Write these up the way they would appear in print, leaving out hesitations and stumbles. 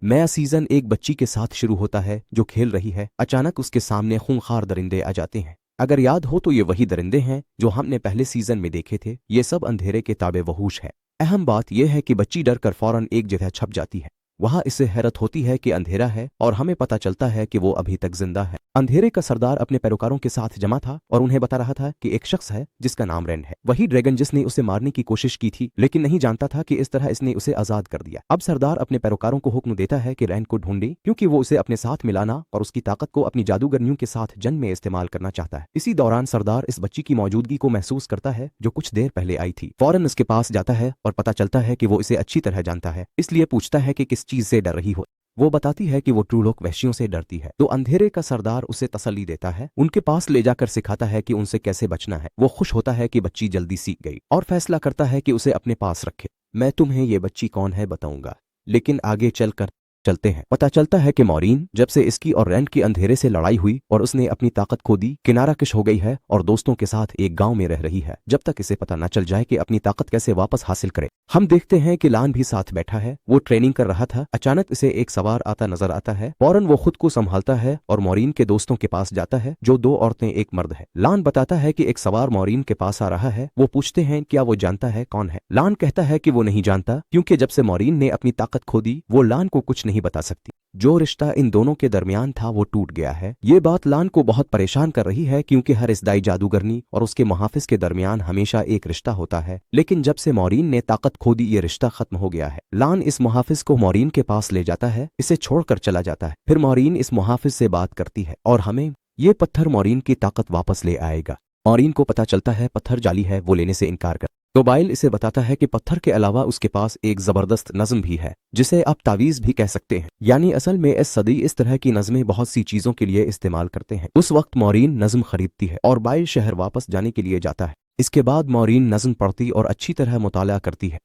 नया सीजन एक बच्ची के साथ शुरू होता है जो खेल रही है। अचानक उसके सामने खूंखार दरिंदे आ जाते हैं। अगर याद हो तो ये वही दरिंदे हैं जो हमने पहले सीजन में देखे थे। ये सब अंधेरे के ताबे वहूश है। अहम बात यह है कि बच्ची डर कर फौरन एक जगह छप जाती है। वहां इससे हैरत होती है कि अंधेरा है और हमें पता चलता है कि वो अभी तक जिंदा है। अंधेरे का सरदार अपने पैरोकारों के साथ जमा था और उन्हें बता रहा था कि एक शख्स है जिसका नाम रेन है, वही ड्रैगन जिसने उसे मारने की कोशिश की थी, लेकिन नहीं जानता था कि इस तरह इसने उसे आजाद कर दिया। अब सरदार अपने पैरोकारों को हुक्म देता है कि रेन को ढूंढे, क्योंकि वो उसे अपने साथ मिलाना और उसकी ताकत को अपनी जादूगरनियों के साथ जंग में इस्तेमाल करना चाहता है। इसी दौरान सरदार इस बच्ची की मौजूदगी को महसूस करता है जो कुछ देर पहले आई थी। फौरन उसके पास जाता है और पता चलता है कि वो इसे अच्छी तरह जानता है, इसलिए पूछता है कि किस चीज से डर रही हो। वो बताती है कि वो ट्रूलोक वहशियों से डरती है। तो अंधेरे का सरदार उसे तसल्ली देता है, उनके पास ले जाकर सिखाता है कि उनसे कैसे बचना है। वो खुश होता है कि बच्ची जल्दी सीख गई और फैसला करता है कि उसे अपने पास रखे। मैं तुम्हें ये बच्ची कौन है बताऊंगा, लेकिन आगे चलते हैं। पता चलता है कि मॉरीन जब से इसकी और रैन की अंधेरे से लड़ाई हुई और उसने अपनी ताकत खो दी, किनारा कश हो गई है और दोस्तों के साथ एक गांव में रह रही है, जब तक इसे पता न चल जाए कि अपनी ताकत कैसे वापस हासिल करे। हम देखते हैं कि लान भी साथ बैठा है। वो ट्रेनिंग कर रहा था। अचानक इसे एक सवार आता नजर आता है। फौरन वो खुद को संभालता है और मॉरीन के दोस्तों के पास जाता है, जो दो औरतें एक मर्द है। लान बताता है कि एक सवार मॉरीन के पास आ रहा है। वो पूछते हैं क्या वो जानता है कौन है। लान कहता है कि वो नहीं जानता, क्योंकि जब से मॉरीन ने अपनी ताकत खो दी वो लान को कुछ नहीं बता सकती। जो रिश्ता इन दोनों के दरमियान था वो टूट गया है। ये बात लान को बहुत परेशान कर रही है, क्योंकि हर इस्दाई जादूगरनी और उसके मुहाफिज के दरमियान हमेशा एक रिश्ता होता है, लेकिन जब से मॉरीन ने ताकत खो दी ये रिश्ता खत्म हो गया है। लान इस मुहाफिज को मॉरीन के पास ले जाता है, इसे छोड़कर चला जाता है। फिर मॉरीन इस मुहाफिज से बात करती है और हमें ये पत्थर मॉरीन की ताकत वापस ले आएगा। मॉरीन को पता चलता है पत्थर जाली है, वो लेने से इनकार कर। तो बाइल इसे बताता है कि पत्थर के अलावा उसके पास एक जबरदस्त नज्म भी है, जिसे आप तावीज भी कह सकते हैं। यानी असल में इस सदी इस तरह की नज़में बहुत सी चीजों के लिए इस्तेमाल करते हैं। उस वक्त मॉरीन नज्म खरीदती है और बाइल शहर वापस जाने के लिए जाता है। इसके बाद मॉरीन नज्म पढ़ती और अच्छी तरह मुताला करती है।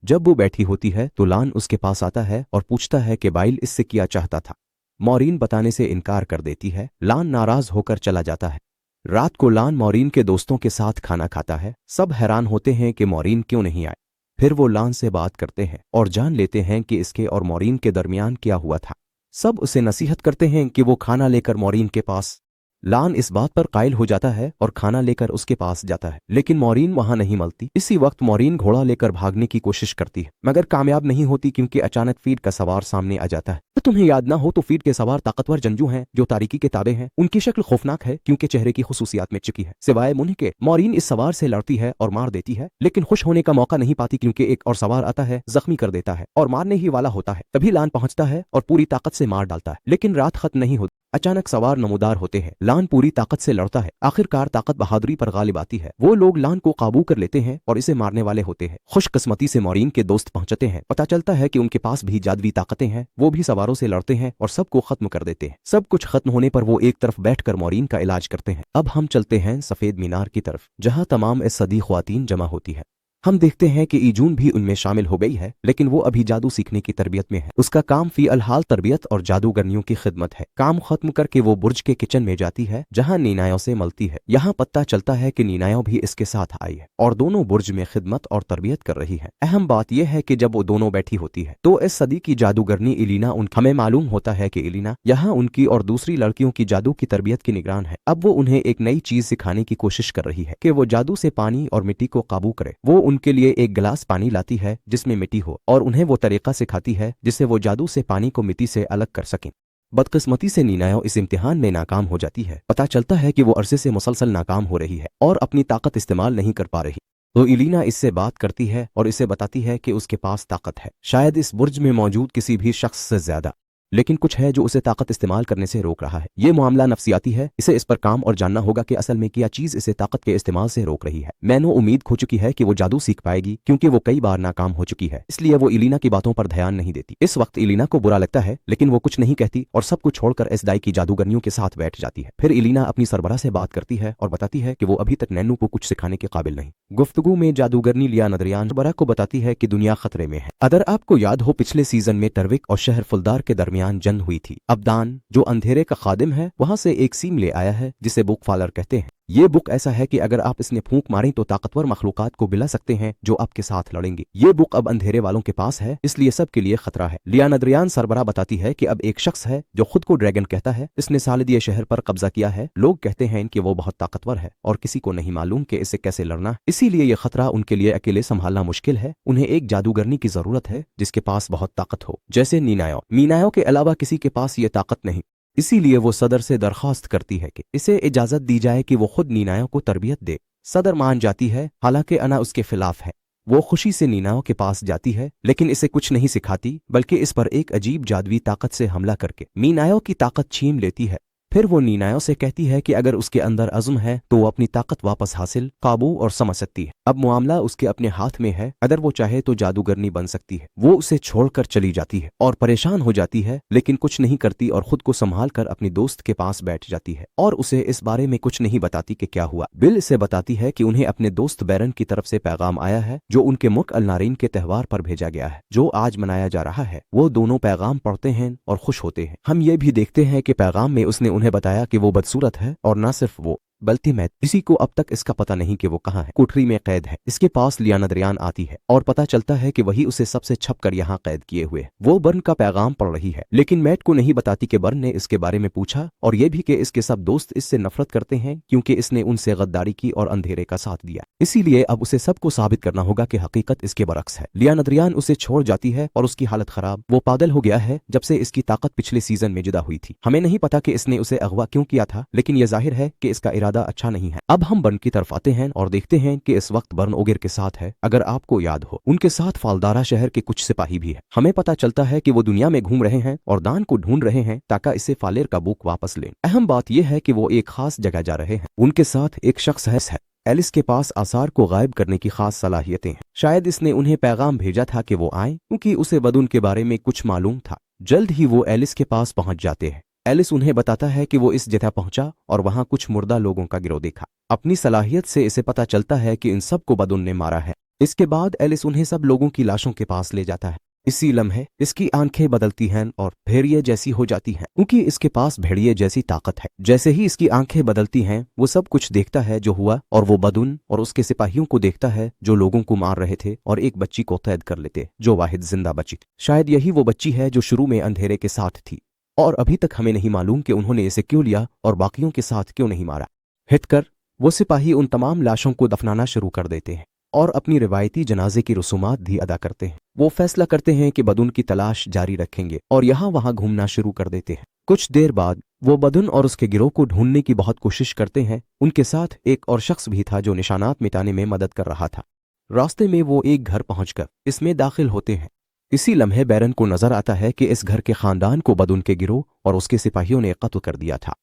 जब वो बैठी होती है तो लान उसके पास आता है और पूछता है कि बाइल इससे क्या चाहता था। मॉरीन बताने से इनकार कर देती है। लान नाराज होकर चला जाता है। रात को लान मॉरीन के दोस्तों के साथ खाना खाता है। सब हैरान होते हैं कि मॉरीन क्यों नहीं आए। फिर वो लान से बात करते हैं और जान लेते हैं कि इसके और मॉरीन के दरमियान क्या हुआ था। सब उसे नसीहत करते हैं कि वो खाना लेकर मॉरीन के पास। लान इस बात पर कायल हो जाता है और खाना लेकर उसके पास जाता है, लेकिन मॉरीन वहां नहीं मिलती। इसी वक्त मॉरीन घोड़ा लेकर भागने की कोशिश करती है, मगर कामयाब नहीं होती, क्योंकि अचानक फीड का सवार सामने आ जाता है। तो तुम्हें याद ना हो तो फीड के सवार ताकतवर जंजू हैं जो तारीकी के ताबे हैं। उनकी शक्ल खौफनाक है, क्योंकि चेहरे की खुसूसियात मिट चुकी है सिवाय मुंह के। मॉरीन इस सवार से लड़ती है और मार देती है, लेकिन खुश होने का मौका नहीं पाती, क्योंकि एक और सवार आता है, जख्मी कर देता है और मारने ही वाला होता है। तभी लान पहुंचता है और पूरी ताकत से मार डालता है, लेकिन रात खत्म नहीं होती। अचानक सवार नमूदार होते हैं। लान पूरी ताकत से लड़ता है। आखिरकार ताकत बहादुरी पर गालिब आती है। वो लोग लान को काबू कर लेते हैं और इसे मारने वाले होते हैं। खुशकिस्मती से मॉरीन के दोस्त पहुंचते हैं। पता चलता है कि उनके पास भी जादुई ताकतें हैं। वो भी सवारों से लड़ते हैं और सबको खत्म कर देते हैं। सब कुछ खत्म होने पर वो एक तरफ बैठकर मॉरीन का इलाज करते हैं। अब हम चलते हैं सफेद मीनार की तरफ, जहां तमाम इस सदी ख्वातीन जमा होती है। हम देखते हैं कि ईजून भी उनमें शामिल हो गई है, लेकिन वो अभी जादू सीखने की तरबियत में है। उसका काम फी अलहाल तरबियत और जादूगरनियों की खिदमत है। काम खत्म करके वो बुर्ज के किचन में जाती है, जहां नीनायों से मिलती है। यहाँ पता चलता है कि नीनायों भी इसके साथ आई है और दोनों बुर्ज में खिदमत और तरबियत कर रही है। अहम बात यह है कि जब वो दोनों बैठी होती है तो इस सदी की जादूगरनी इलीना हमें मालूम होता है कि इलीना यहाँ उनकी और दूसरी लड़कियों की जादू की तरबियत की निगरान है। अब वो उन्हें एक नई चीज सिखाने की कोशिश कर रही है कि वो जादू से पानी और मिट्टी को काबू करे। वो उनके लिए एक गिलास पानी लाती है जिसमें मिट्टी हो और उन्हें वो तरीका सिखाती है जिससे वो जादू से पानी को मिट्टी से अलग कर सकें। बदकिस्मती से नीनायो इस इम्तिहान में नाकाम हो जाती है। पता चलता है कि वो अरसे से मुसलसल नाकाम हो रही है और अपनी ताकत इस्तेमाल नहीं कर पा रही। तो इलीना इससे बात करती है और इसे बताती है कि उसके पास ताकत है, शायद इस बुर्ज में मौजूद किसी भी शख्स से ज्यादा, लेकिन कुछ है जो उसे ताकत इस्तेमाल करने से रोक रहा है। ये मामला नफ्सियाती है। इसे इस पर काम और जानना होगा कि असल में क्या चीज इसे ताकत के इस्तेमाल से रोक रही है। मैनो उम्मीद खो चुकी है कि वो जादू सीख पाएगी, क्योंकि वो कई बार नाकाम हो चुकी है, इसलिए वो इलीना की बातों पर ध्यान नहीं देती। इस वक्त इलीना को बुरा लगता है, लेकिन वो कुछ नहीं कहती और सब कुछ छोड़कर इस्दाई की जादूगरनियों के साथ बैठ जाती है। फिर इलीना अपनी सरबराह से बात करती है और बताती है कि वो अभी तक नैनू को कुछ सिखाने के काबिल नहीं। गुफ्तगू में जादूगरनी लिया नदरियान सरबराह को बताती है कि दुनिया खतरे में है। अगर आपको याद हो पिछले सीजन में टर्विक और शहर फुलदार के दरमियान जंग हुई थी। अब्दान जो अंधेरे का खादिम है वहां से एक सीम ले आया है जिसे बुकफालर कहते हैं। ये बुक ऐसा है कि अगर आप इसने फूंक मारें तो ताकतवर मखलूकात को बिला सकते हैं जो आपके साथ लड़ेंगे। ये बुक अब अंधेरे वालों के पास है, इसलिए सबके लिए खतरा है। लिया नदरियान सरबराह बताती है कि अब एक शख्स है जो खुद को ड्रैगन कहता है, इसने सालिदिया शहर पर कब्जा किया है। लोग कहते हैं कि वो बहुत ताकतवर है और किसी को नहीं मालूम कि इसे कैसे लड़ना, इसीलिए ये खतरा उनके लिए अकेले संभालना मुश्किल है। उन्हें एक जादूगरनी की जरूरत है जिसके पास बहुत ताकत हो, जैसे नीनायो। मीनायो के अलावा किसी के पास ये ताकत नहीं, इसीलिए वो सदर से दरख्वास्त करती है कि इसे इजाजत दी जाए कि वो खुद नीनायो को तरबियत दे। सदर मान जाती है, हालांकि अना उसके खिलाफ है। वो खुशी से नीनायो के पास जाती है, लेकिन इसे कुछ नहीं सिखाती, बल्कि इस पर एक अजीब जादुई ताकत से हमला करके मीनायो की ताकत छीन लेती है। फिर वो नीनायो से कहती है कि अगर उसके अंदर अज़्म है तो वो अपनी ताकत वापस हासिल, काबू और समझ सकती है। अब मामला उसके अपने हाथ में है, अगर वो चाहे तो जादूगरनी बन सकती है। वो उसे छोड़कर चली जाती है और परेशान हो जाती है, लेकिन कुछ नहीं करती और खुद को संभाल कर अपनी दोस्त के पास बैठ जाती है और उसे इस बारे में कुछ नहीं बताती कि क्या हुआ। बिल इसे बताती है कि उन्हें अपने दोस्त बैरन की तरफ से पैगाम आया है जो उनके मुल्क अल नारीन के त्यौहार पर भेजा गया है, जो आज मनाया जा रहा है। वो दोनों पैगाम पढ़ते हैं और खुश होते हैं। हम ये भी देखते हैं कि पैगाम में उसने उन्हें बताया कि वो बदसूरत है और न सिर्फ वो बल्कि मैं किसी को अब तक इसका पता नहीं कि वो कहाँ है, कोठरी में कैद है। इसके पास लिया नदरियान आती है और पता चलता है कि वही उसे सबसे छप कर यहाँ कैद किए हुए है। वो बर्न का पैगाम पढ़ रही है, लेकिन मैट को नहीं बताती कि बर्न ने इसके बारे में पूछा और ये भी कि इसके सब दोस्त इससे नफरत करते हैं क्योंकि इसने उनसे गद्दारी की और अंधेरे का साथ दिया। इसीलिए अब उसे सबको साबित करना होगा कि हकीकत इसके बरक्स है। लिया नदरियान उसे छोड़ जाती है और उसकी हालत खराब। वो पागल हो गया है जब से इसकी ताकत पिछले सीजन में जुदा हुई थी। हमें नहीं पता कि इसने उसे अगवा क्यों किया था, लेकिन यह जाहिर है कि इसका इरादा अच्छा नहीं है। अब हम बर्न की तरफ आते हैं और देखते हैं कि इस वक्त बर्न ओगिर के साथ है। अगर आपको याद हो, उनके साथ फालदारा शहर के कुछ सिपाही भी है। हमें पता चलता है कि वो दुनिया में घूम रहे हैं और दान को ढूंढ रहे हैं ताकि इसे फालेर का बुक वापस लें। अहम बात यह है कि वो एक खास जगह जा रहे हैं। उनके साथ एक शख्स है। एलिस के पास आसार को गायब करने की खास सलाहियतें हैं। शायद इसने उन्हें पैगाम भेजा था कि वो आए, क्योंकि उसे बदून के बारे में कुछ मालूम था। जल्द ही वो एलिस के पास पहुंच जाते हैं। एलिस उन्हें बताता है कि वो इस जगह पहुंचा और वहां कुछ मुर्दा लोगों का गिरोह देखा। अपनी सलाहियत से इसे पता चलता है कि इन सब को बदून ने मारा है। इसके बाद एलिस उन्हें सब लोगों की लाशों के पास ले जाता है। इसी लम्हे इसकी आंखें बदलती हैं और भेड़िए जैसी हो जाती हैं, क्योंकि इसके पास भेड़िए जैसी ताकत है। जैसे ही इसकी आंखें बदलती हैं, वो सब कुछ देखता है जो हुआ और वो बदून और उसके सिपाहियों को देखता है जो लोगों को मार रहे थे और एक बच्ची को कैद कर लेते जो वाहिद जिंदा बची थी। शायद यही वो बच्ची है जो शुरू में अंधेरे के साथ थी और अभी तक हमें नहीं मालूम कि उन्होंने इसे क्यों लिया और बाकियों के साथ क्यों नहीं मारा। हिटकर वो सिपाही उन तमाम लाशों को दफनाना शुरू कर देते हैं और अपनी रिवायती जनाजे की रसूमात भी अदा करते हैं। वो फैसला करते हैं कि बदून की तलाश जारी रखेंगे और यहाँ वहाँ घूमना शुरू कर देते हैं। कुछ देर बाद वो बदून और उसके गिरोह को ढूंढने की बहुत कोशिश करते हैं। उनके साथ एक और शख्स भी था जो निशानात मिटाने में मदद कर रहा था। रास्ते में वो एक घर पहुंचकर इसमें दाखिल होते हैं। इसी लम्हे बैरन को नजर आता है कि इस घर के खानदान को बदून के गिरोह और उसके सिपाहियों ने कत्ल कर दिया था।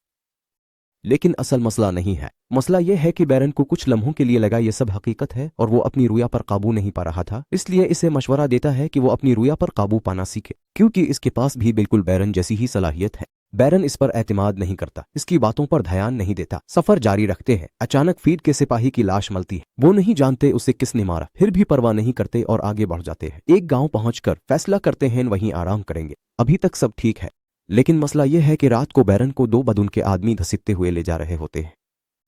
लेकिन असल मसला नहीं है। मसला यह है कि बैरन को कुछ लम्हों के लिए लगा ये सब हकीकत है और वो अपनी रुया पर काबू नहीं पा रहा था। इसलिए इसे मशवरा देता है कि वो अपनी रुया पर काबू पाना सीखे, क्योंकि इसके पास भी बिल्कुल बैरन जैसी ही सलाहियत है। बैरन इस पर एतमाद नहीं करता, इसकी बातों पर ध्यान नहीं देता। सफर जारी रखते हैं। अचानक फीड के सिपाही की लाश मिलती है। वो नहीं जानते उसे किसने मारा, फिर भी परवाह नहीं करते और आगे बढ़ जाते हैं। एक गांव पहुंचकर फैसला करते हैं वहीं आराम करेंगे। अभी तक सब ठीक है, लेकिन मसला यह है कि रात को बैरन को दो बदून के आदमी घसीटते हुए ले जा रहे होते हैं।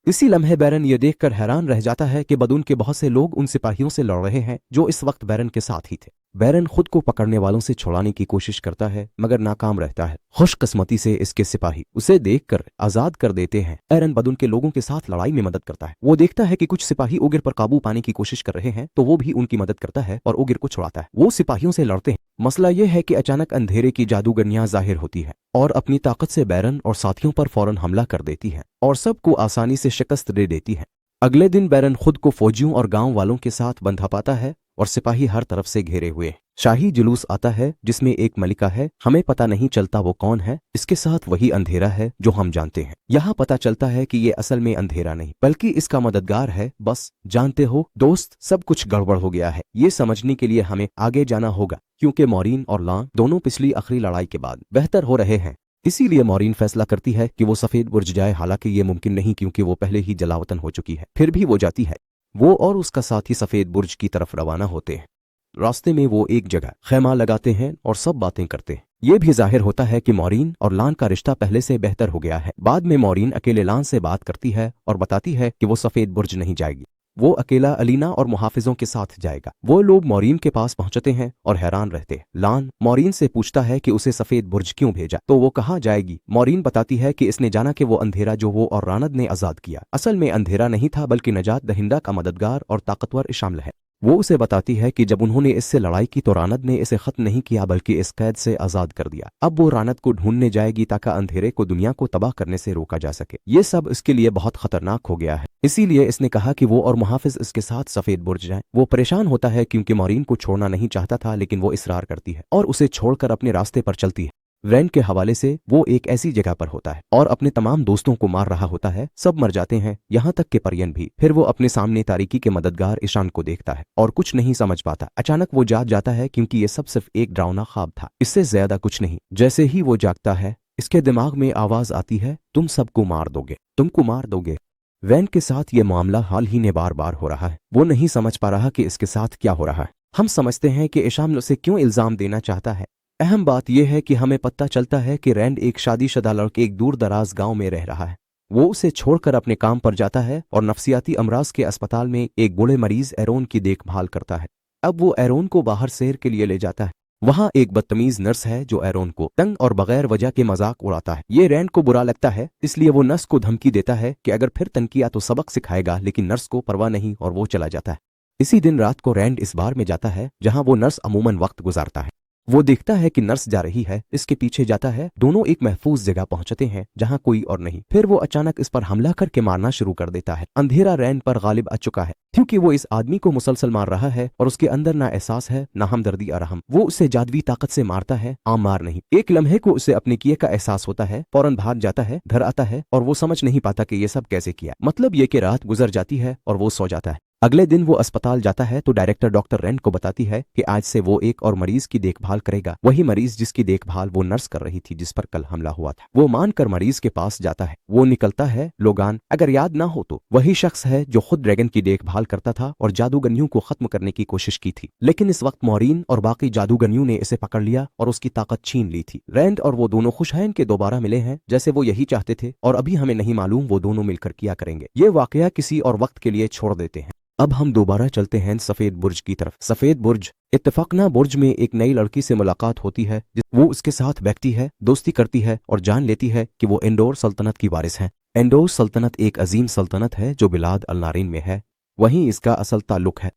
इसी लम्हे बैरन ये देखकर हैरान रह जाता है कि बदून के बहुत से लोग उन सिपाहियों से लड़ रहे हैं जो इस वक्त बैरन के साथ ही थे। बैरन खुद को पकड़ने वालों से छुड़ाने की कोशिश करता है मगर नाकाम रहता है। खुशकिस्मती से इसके सिपाही उसे देखकर आजाद कर देते हैं। बैरन बदून के लोगों के साथ लड़ाई में मदद करता है। वो देखता है कि कुछ सिपाही ओगिर पर काबू पाने की कोशिश कर रहे हैं तो वो भी उनकी मदद करता है और ओगिर को छुड़ाता है। वो सिपाहियों से लड़ते हैं। मसला यह है कि अचानक अंधेरे की जादूगरनियां जाहिर होती है और अपनी ताकत से बैरन और साथियों पर फौरन हमला कर देती है और सबको आसानी से शिकस्त दे देती है। अगले दिन बैरन खुद को फौजियों और गांव वालों के साथ बंधा पाता है और सिपाही हर तरफ से घेरे हुए। शाही जुलूस आता है जिसमें एक मलिका है। हमें पता नहीं चलता वो कौन है। इसके साथ वही अंधेरा है जो हम जानते हैं। यहाँ पता चलता है कि ये असल में अंधेरा नहीं बल्कि इसका मददगार है। बस जानते हो दोस्त, सब कुछ गड़बड़ हो गया है। ये समझने के लिए हमें आगे जाना होगा, क्योंकि मॉरीन और लां दोनों पिछली आखिरी लड़ाई के बाद बेहतर हो रहे हैं। इसीलिए मॉरीन फैसला करती है कि वो सफेद बुर्ज जाए, हालांकि ये मुमकिन नहीं क्योंकि वो पहले ही जलावतन हो चुकी है। फिर भी वो जाती है। वो और उसका साथी सफेद बुर्ज की तरफ रवाना होते हैं। रास्ते में वो एक जगह खैमा लगाते हैं और सब बातें करते हैं। ये भी जाहिर होता है कि मॉरीन और लान का रिश्ता पहले से बेहतर हो गया है। बाद में मॉरीन अकेले लान से बात करती है और बताती है कि वो सफेद बुर्ज नहीं जाएगी, वो अकेला अलीना और मुहाफिजों के साथ जाएगा। वो लोग मॉरीन के पास पहुंचते हैं और हैरान रहते हैं। लान मॉरीन से पूछता है कि उसे सफेद बुर्ज क्यों भेजा, तो वो कहाँ जाएगी। मॉरीन बताती है कि इसने जाना कि वो अंधेरा जो वो और रानद ने आजाद किया असल में अंधेरा नहीं था बल्कि नजात दहिंदा का मददगार और ताकतवर शामिल है। वो उसे बताती है कि जब उन्होंने इससे लड़ाई की तो रानद ने इसे खत्म नहीं किया बल्कि इस कैद से आजाद कर दिया। अब वो रानद को ढूंढने जाएगी ताकि अंधेरे को दुनिया को तबाह करने से रोका जा सके। ये सब इसके लिए बहुत खतरनाक हो गया है, इसीलिए इसने कहा कि वो और मुहाफिज इसके साथ सफेद बुर्ज जाएं। वो परेशान होता है क्योंकि मॉरीन को छोड़ना नहीं चाहता था, लेकिन वो इसरार करती है और उसे छोड़कर अपने रास्ते पर चलती है। रैंड के हवाले से वो एक ऐसी जगह पर होता है और अपने तमाम दोस्तों को मार रहा होता है। सब मर जाते हैं, यहाँ तक के परियन भी। फिर वो अपने सामने तारीकी के मददगार ईशान को देखता है और कुछ नहीं समझ पाता। अचानक वो जाग जाता है क्योंकि ये सब सिर्फ एक डरावना ख्वाब था, इससे ज्यादा कुछ नहीं। जैसे ही वो जागता है इसके दिमाग में आवाज आती है, तुम सबको मार दोगे, तुमको मार दोगे। वैन के साथ ये मामला हाल ही में बार बार हो रहा है। वो नहीं समझ पा रहा कि इसके साथ क्या हो रहा है। हम समझते हैं कि ईशान उसे क्यों इल्जाम देना चाहता है। अहम बात यह है कि हमें पता चलता है कि रैंड एक शादीशुदा लड़के एक दूर दराज गांव में रह रहा है। वो उसे छोड़कर अपने काम पर जाता है और नफ्सियाती अमराज के अस्पताल में एक बूढ़े मरीज एरोन की देखभाल करता है। अब वो एरोन को बाहर सैर के लिए ले जाता है। वहां एक बदतमीज नर्स है जो एरोन को तंग और बगैर वजह के मजाक उड़ाता है। ये रैंड को बुरा लगता है, इसलिए वो नर्स को धमकी देता है कि अगर फिर तंग किया तो सबक सिखाएगा, लेकिन नर्स को परवाह नहीं और वो चला जाता है। इसी दिन रात को रैंड इस बार में जाता है जहां वो नर्स अमूमन वक्त गुजारता है। वो देखता है कि नर्स जा रही है, इसके पीछे जाता है। दोनों एक महफूज जगह पहुंचते हैं जहां कोई और नहीं। फिर वो अचानक इस पर हमला करके मारना शुरू कर देता है। अंधेरा रैंड पर गालिब आ चुका है क्योंकि वो इस आदमी को मुसलसल मार रहा है और उसके अंदर ना एहसास है ना हमदर्दी अरहम। वो उसे जादुई ताकत से मारता है, आम मार नहीं। एक लम्हे को उसे अपने किए का एहसास होता है, फौरन भाग जाता है, घर आता है और वो समझ नहीं पाता कि ये सब कैसे किया। मतलब ये कि रात गुजर जाती है और वो सो जाता है। अगले दिन वो अस्पताल जाता है तो डायरेक्टर डॉक्टर रैंड को बताती है कि आज से वो एक और मरीज की देखभाल करेगा, वही मरीज जिसकी देखभाल वो नर्स कर रही थी जिस पर कल हमला हुआ था। वो मानकर मरीज के पास जाता है। वो निकलता है लोगान, अगर याद ना हो तो वही शख्स है जो खुद ड्रैगन की देखभाल करता था और जादूगनियों को खत्म करने की कोशिश की थी। लेकिन इस वक्त मॉरीन और बाकी जादूगनियों ने इसे पकड़ लिया और उसकी ताकत छीन ली थी। रैंड और वो दोनों खुश हैं कि दोबारा मिले हैं, जैसे वो यही चाहते थे और अभी हमें नहीं मालूम वो दोनों मिलकर किया करेंगे। ये वाकया किसी और वक्त के लिए छोड़ देते हैं। अब हम दोबारा चलते हैं सफेद बुर्ज की तरफ। सफेद बुर्ज इत्तेफाकना बुर्ज में एक नई लड़की से मुलाकात होती है। वो उसके साथ बैठती है, दोस्ती करती है और जान लेती है कि वो एंडोर सल्तनत की वारिस हैं। एंडोर सल्तनत एक अजीम सल्तनत है जो बिलाद अल नारिन में है, वहीं इसका असल ताल्लुक है।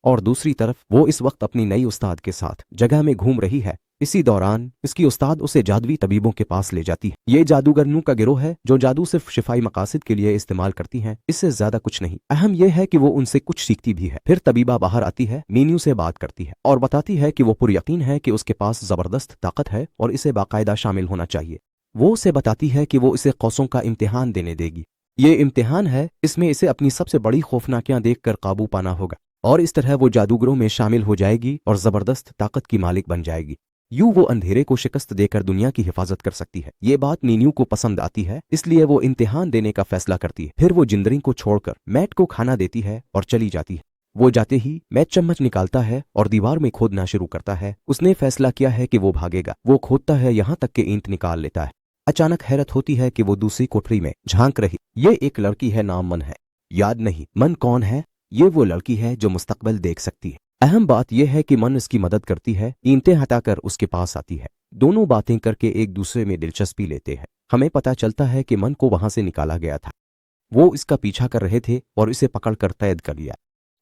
और दूसरी तरफ वो इस वक्त अपनी नई उस्ताद के साथ जगह में घूम रही है। इसी दौरान इसकी उस्ताद उसे जादुई तबीबों के पास ले जाती है। ये जादूगरनों का गिरोह है जो जादू सिर्फ शिफाई मकासद के लिए इस्तेमाल करती हैं, इससे ज्यादा कुछ नहीं। अहम यह है कि वो उनसे कुछ सीखती भी है। फिर तबीबा बाहर आती है, मीन्यू से बात करती है और बताती है कि वो पुरयकीन है कि उसके पास जबरदस्त ताकत है और इसे बाकायदा शामिल होना चाहिए। वो उसे बताती है कि वो इसे कौसों का इम्तिहान देने देगी। ये इम्तिहान है, इसमें इसे अपनी सबसे बड़ी खौफनाकियां देखकर काबू पाना होगा और इस तरह वो जादूगरों में शामिल हो जाएगी और जबरदस्त ताकत की मालिक बन जाएगी। यूं वो अंधेरे को शिकस्त देकर दुनिया की हिफाजत कर सकती है। ये बात नीन्यू को पसंद आती है, इसलिए वो इम्तिहान देने का फैसला करती है। फिर वो जिंदरी को छोड़कर मैट को खाना देती है और चली जाती है। वो जाते ही मैट चम्मच निकालता है और दीवार में खोदना शुरू करता है। उसने फैसला किया है कि वो भागेगा। वो खोदता है, यहाँ तक कि ईंट निकाल लेता है। अचानक हैरत होती है कि वो दूसरी कोठरी में झांक रही। ये एक लड़की है, नाम मन है। याद नहीं मन कौन है? ये वो लड़की है जो मुस्तकबिल देख सकती है। अहम बात यह है कि मन इसकी मदद करती है, ईंटें हटाकर उसके पास आती है। दोनों बातें करके एक दूसरे में दिलचस्पी लेते हैं। हमें पता चलता है कि मन को वहां से निकाला गया था। वो इसका पीछा कर रहे थे और इसे पकड़कर कैद कर लिया।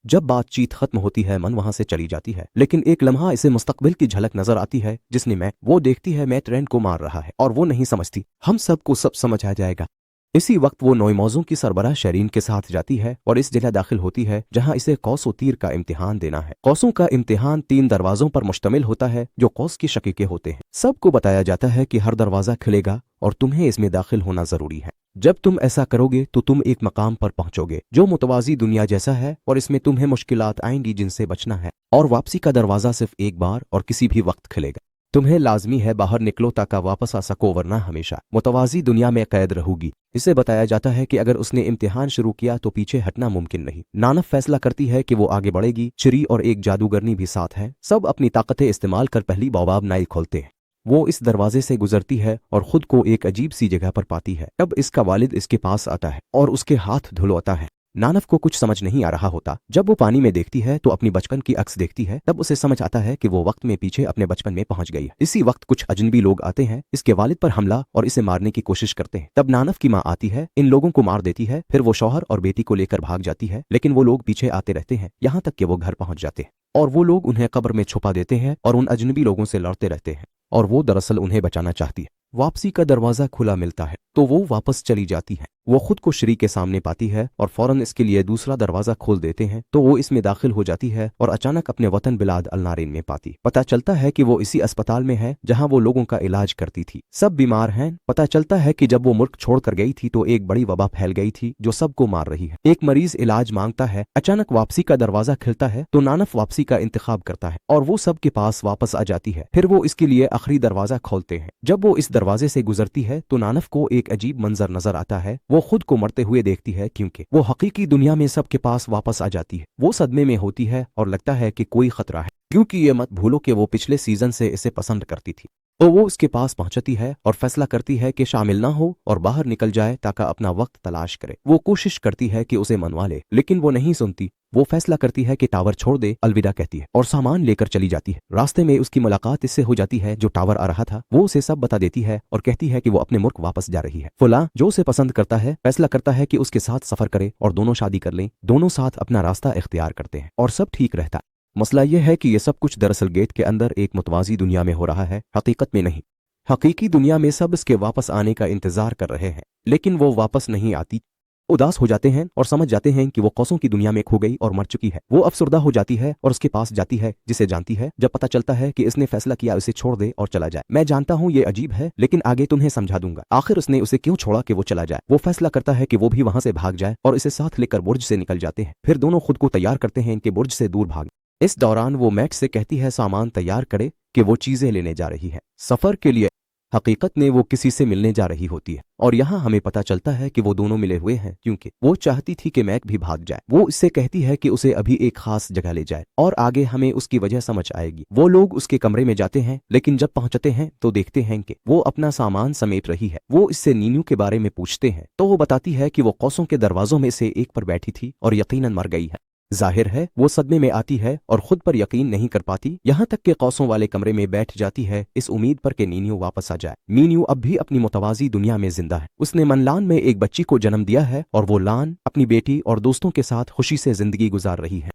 जब बातचीत खत्म होती है मन वहां से चली जाती है, लेकिन एक लम्हा इसे मुस्तकबिल की झलक नजर आती है जिसने वो देखती है मैट रैंड को मार रहा है और वो नहीं समझती। हम सबको सब समझ आ जाएगा। इसी वक्त वो नौमौजों की सरबराह शरीन के साथ जाती है और इस जगह दाखिल होती है जहां इसे कौस और तीर का इम्तिहान देना है। कौसों का इम्तिहान 3 दरवाजों पर मुश्तमिल होता है जो कौस की शक्ल के होते हैं। सबको बताया जाता है कि हर दरवाजा खुलेगा और तुम्हें इसमें दाखिल होना जरूरी है। जब तुम ऐसा करोगे तो तुम एक मकाम पर पहुंचोगे जो मुतवाजी दुनिया जैसा है और इसमें तुम्हें मुश्किलात आएंगी जिनसे बचना है। और वापसी का दरवाजा सिर्फ एक बार और किसी भी वक्त खुलेगा। तुम्हें लाजमी है बाहर निकलो ताकि वापस आ सको, वरना हमेशा मुतवाजी दुनिया में कैद रहोगी। इसे बताया जाता है कि अगर उसने इम्तिहान शुरू किया तो पीछे हटना मुमकिन नहीं। नानफ फैसला करती है कि वो आगे बढ़ेगी। चिरी और एक जादूगरनी भी साथ है। सब अपनी ताकतें इस्तेमाल कर पहली बवाब नाई खोलते हैं। वो इस दरवाजे से गुजरती है और खुद को एक अजीब सी जगह पर पाती है। तब इसका वालिद इसके पास आता है और उसके हाथ धुलवाता है। नानफ को कुछ समझ नहीं आ रहा होता। जब वो पानी में देखती है तो अपनी बचपन की अक्स देखती है। तब उसे समझ आता है कि वो वक्त में पीछे अपने बचपन में पहुंच गई है। इसी वक्त कुछ अजनबी लोग आते हैं, इसके वालिद पर हमला और इसे मारने की कोशिश करते हैं। तब नानफ की माँ आती है, इन लोगों को मार देती है। फिर वो शौहर और बेटी को लेकर भाग जाती है, लेकिन वो लोग पीछे आते रहते हैं, यहाँ तक कि वो घर पहुंच जाते हैं और वो लोग उन्हें कब्र में छुपा देते हैं और उन अजनबी लोगों से लड़ते रहते हैं और वो दरअसल उन्हें बचाना चाहती है। वापसी का दरवाजा खुला मिलता है तो वो वापस चली जाती है। वो खुद को श्री के सामने पाती है और फौरन इसके लिए दूसरा दरवाजा खोल देते हैं तो वो इसमें दाखिल हो जाती है और अचानक अपने वतन बिलाद अलनारिन में पाती। पता चलता है कि वो इसी अस्पताल में है जहां वो लोगों का इलाज करती थी। सब बीमार हैं। पता चलता है कि जब वो मुल्क छोड़कर गई थी तो एक बड़ी वबा फैल गई थी जो सबको मार रही है। एक मरीज इलाज मांगता है। अचानक वापसी का दरवाजा खिलता है तो नानफ वापसी का इंतखाब करता है और वो सबके पास वापस आ जाती है। फिर वो इसके लिए आखिरी दरवाजा खोलते हैं। जब वो इस दरवाजे से गुजरती है तो नानफ को एक अजीब मंजर नजर आता है। वो खुद को मरते हुए देखती है क्योंकि वो हकीकी दुनिया में सबके पास वापस आ जाती है। वो सदमे में होती है और लगता है कि कोई खतरा है, क्योंकि ये मत भूलो कि वो पिछले सीजन से इसे पसंद करती थी। तो वो उसके पास पहुंचती है और फैसला करती है कि शामिल ना हो और बाहर निकल जाए ताकि अपना वक्त तलाश करे। वो कोशिश करती है कि उसे मनवा ले, लेकिन वो नहीं सुनती। वो फैसला करती है कि टावर छोड़ दे, अलविदा कहती है और सामान लेकर चली जाती है। रास्ते में उसकी मुलाकात इससे हो जाती है जो टावर आ रहा था। वो उसे सब बता देती है और कहती है कि वो अपने मुल्क वापस जा रही है। फुला, जो उसे पसंद करता है, फैसला करता है कि उसके साथ सफर करे और दोनों शादी कर लें। दोनों साथ अपना रास्ता इख्तियार करते हैं और सब ठीक रहता है। मसला यह है कि यह सब कुछ दरअसल गेट के अंदर एक मुतवाजी दुनिया में हो रहा है, हकीकत में नहीं। हकीकी दुनिया में सब इसके वापस आने का इंतजार कर रहे हैं, लेकिन वो वापस नहीं आती। उदास हो जाते हैं और समझ जाते हैं कि वो कौसों की दुनिया में खो गई और मर चुकी है। वो अफसुर्दा हो जाती है और उसके पास जाती है जिसे जानती है। जब पता चलता है कि इसने फैसला किया उसे छोड़ दे और चला जाए। मैं जानता हूँ ये अजीब है, लेकिन आगे तुम्हें समझा दूंगा। आखिर उसने उसे क्यों छोड़ा कि वो चला जाए। वो फैसला करता है कि वो भी वहां से भाग जाए और इसे साथ लेकर बुर्ज से निकल जाते हैं। फिर दोनों खुद को तैयार करते हैं कि बुर्ज से दूर भाग। इस दौरान वो मैट से कहती है सामान तैयार करे कि वो चीजें लेने जा रही है सफर के लिए। हकीकत में वो किसी से मिलने जा रही होती है और यहाँ हमें पता चलता है कि वो दोनों मिले हुए हैं क्योंकि वो चाहती थी कि मैक भी भाग जाए। वो इससे कहती है कि उसे अभी एक खास जगह ले जाए और आगे हमें उसकी वजह समझ आएगी। वो लोग उसके कमरे में जाते हैं, लेकिन जब पहुंचते हैं तो देखते हैं कि वो अपना सामान समेट रही है। वो इससे नीनू के बारे में पूछते हैं तो वो बताती है कि वो कौसों के दरवाजों में से एक पर बैठी थी और यकीनन मर गई है। जाहिर है वो सदमे में आती है और खुद पर यकीन नहीं कर पाती, यहाँ तक कि कौसों वाले कमरे में बैठ जाती है इस उम्मीद पर कि नीनू वापस आ जाए। नीनू अब भी अपनी मुतवाजी दुनिया में जिंदा है। उसने मनलान में एक बच्ची को जन्म दिया है और वो लान अपनी बेटी और दोस्तों के साथ खुशी से जिंदगी गुजार रही है।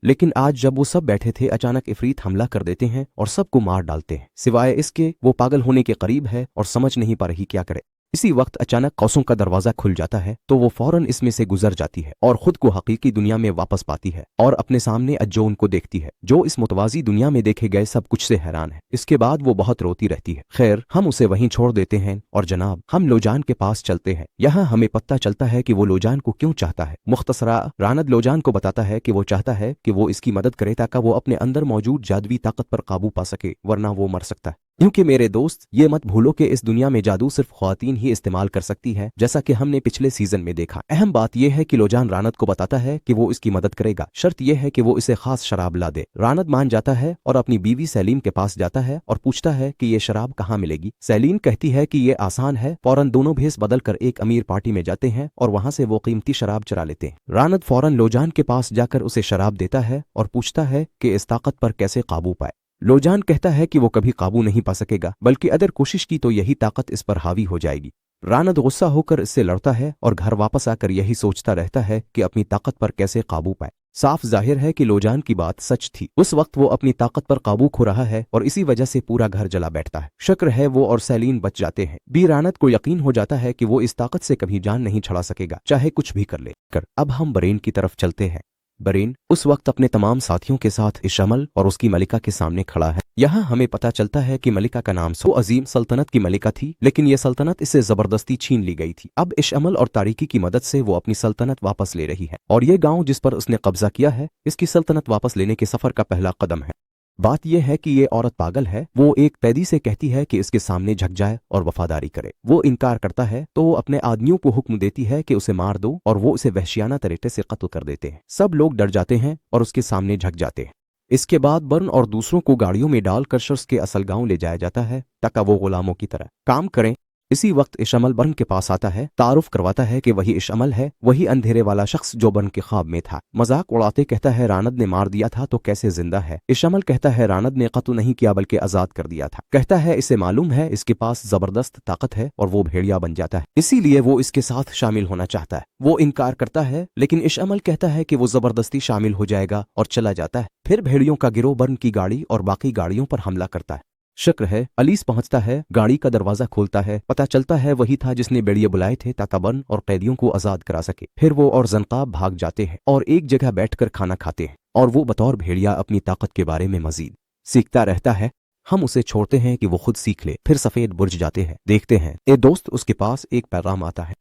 लेकिन आज जब वो सब बैठे थे, अचानक इफरीत हमला कर देते हैं और सबको मार डालते हैं। सिवाय इसके वो पागल होने के करीब है और समझ नहीं पा रही क्या करे। इसी वक्त अचानक कौसों का दरवाजा खुल जाता है तो वो फौरन इसमें से गुजर जाती है और खुद को हकीकी दुनिया में वापस पाती है और अपने सामने अज्जोन को देखती है जो इस मुतवाजी दुनिया में देखे गए सब कुछ से हैरान है। इसके बाद वो बहुत रोती रहती है। खैर, हम उसे वहीं छोड़ देते हैं और जनाब हम लोजान के पास चलते हैं। यहाँ हमें पता चलता है कि वो लोजान को क्यों चाहता है। मुख्तसरा रानद लोजान को बताता है कि वो चाहता है कि वो इसकी मदद करे ताकि वो अपने अंदर मौजूद जादुई ताकत पर काबू पा सके, वरना वो मर सकता है। क्योंकि मेरे दोस्त, ये मत भूलो कि इस दुनिया में जादू सिर्फ ख्वातीन ही इस्तेमाल कर सकती है, जैसा कि हमने पिछले सीजन में देखा। अहम बात यह है कि लोजान रानद को बताता है कि वो इसकी मदद करेगा। शर्त यह है कि वो इसे खास शराब ला दे। रानद मान जाता है और अपनी बीवी सैलीन के पास जाता है और पूछता है कि ये शराब कहाँ मिलेगी। सैलीन कहती है कि ये आसान है। फौरन दोनों भेस बदल कर एक अमीर पार्टी में जाते हैं और वहां से वो कीमती शराब चुरा लेते हैं। रानद फौरन लोजान के पास जाकर उसे शराब देता है और पूछता है कि इस ताकत पर कैसे काबू पाए। लोजान कहता है कि वो कभी काबू नहीं पा सकेगा, बल्कि अगर कोशिश की तो यही ताकत इस पर हावी हो जाएगी। रानद गुस्सा होकर इससे लड़ता है और घर वापस आकर यही सोचता रहता है कि अपनी ताकत पर कैसे काबू पाए। साफ जाहिर है कि लोजान की बात सच थी। उस वक्त वो अपनी ताकत पर काबू खो रहा है और इसी वजह से पूरा घर जला बैठता है। शुक्र है वो और सैलीन बच जाते हैं। बी रानद को यकीन हो जाता है कि वो इस ताकत से कभी जान नहीं छुड़ा सकेगा, चाहे कुछ भी कर ले। अब हम बरेन की तरफ चलते हैं। बरेन उस वक्त अपने तमाम साथियों के साथ इशअमल और उसकी मलिका के सामने खड़ा है। यहाँ हमें पता चलता है कि मलिका का नाम सो अजीम सल्तनत की मलिका थी, लेकिन यह सल्तनत इससे जबरदस्ती छीन ली गई थी। अब इशअमल और तारीकी की मदद से वो अपनी सल्तनत वापस ले रही है और ये गांव जिस पर उसने कब्जा किया है, इसकी सल्तनत वापस लेने के सफर का पहला कदम है। बात यह है कि ये औरत पागल है। वो एक कैदी से कहती है कि इसके सामने झुक जाए और वफादारी करे। वो इनकार करता है तो वो अपने आदमियों को हुक्म देती है कि उसे मार दो और वो उसे वहशियाना तरीके से कत्ल कर देते हैं। सब लोग डर जाते हैं और उसके सामने झुक जाते हैं। इसके बाद बर्न और दूसरों को गाड़ियों में डालकर शख्स के असल गांव ले जाया जाता है ताकि वो गुलामों की तरह काम करें। इसी वक्त इशअमल बर्न के पास आता है, तारुफ करवाता है कि वही इशअमल है, वही अंधेरे वाला शख्स जो बर्न के ख्वाब में था। मजाक उड़ाते कहता है रानद ने मार दिया था तो कैसे जिंदा है। इशअमल कहता है रानद ने कत्ल नहीं किया बल्कि आजाद कर दिया था। कहता है इसे मालूम है इसके पास जबरदस्त ताकत है और वो भेड़िया बन जाता है, इसीलिए वो इसके साथ शामिल होना चाहता है। वो इनकार करता है लेकिन इशअमल कहता है कि वो जबरदस्ती शामिल हो जाएगा और चला जाता है। फिर भेड़ियों का गिरोह बर्न की गाड़ी और बाकी गाड़ियों पर हमला करता है। शुक्र है अलीस पहुंचता है, गाड़ी का दरवाजा खोलता है, पता चलता है वही था जिसने बेड़िए बुलाए थे ताकि बर्न और कैदियों को आजाद करा सके। फिर वो और जनकाब भाग जाते हैं और एक जगह बैठकर खाना खाते हैं और वो बतौर भेड़िया अपनी ताकत के बारे में मजीद सीखता रहता है। हम उसे छोड़ते हैं कि वो खुद सीख ले। फिर सफेद बुर्ज जाते हैं, देखते हैं एक दोस्त उसके पास एक पैगाम आता है।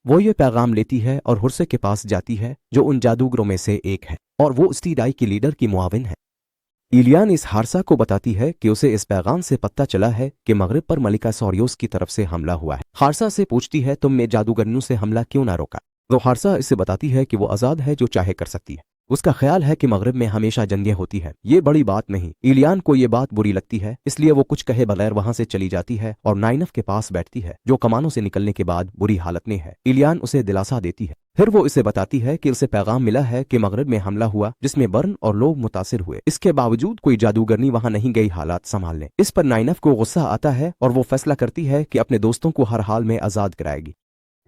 वो ये पैगाम लेती है और हुर्से के पास जाती है जो उन जादूगरों में से एक है और वो स्टीडाई की लीडर की मुआविन है। इलियान इस हारसा को बताती है कि उसे इस पैगाम से पता चला है कि मगरिब पर मलिका सॉरियोस की तरफ से हमला हुआ है। हारसा से पूछती है तुमने जादूगरनियों से हमला क्यों ना रोका। तो हारसा इसे बताती है कि वो आजाद है, जो चाहे कर सकती है। उसका ख्याल है कि मगरिब में हमेशा जंगें होती है, ये बड़ी बात नहीं। इलियान को ये बात बुरी लगती है, इसलिए वो कुछ कहे बगैर वहां से चली जाती है और नाइनफ के पास बैठती है जो कमानों से निकलने के बाद बुरी हालत में है। इलियान उसे दिलासा देती है। फिर वो इसे बताती है कि उसे पैगाम मिला है कि मगरिब में हमला हुआ जिसमें बर्न और लोग मुतासिर हुए। इसके बावजूद कोई जादूगरनी वहां नहीं गई हालात संभालने। इस पर नाइनफ को गुस्सा आता है और वो फैसला करती है कि अपने दोस्तों को हर हाल में आजाद कराएगी।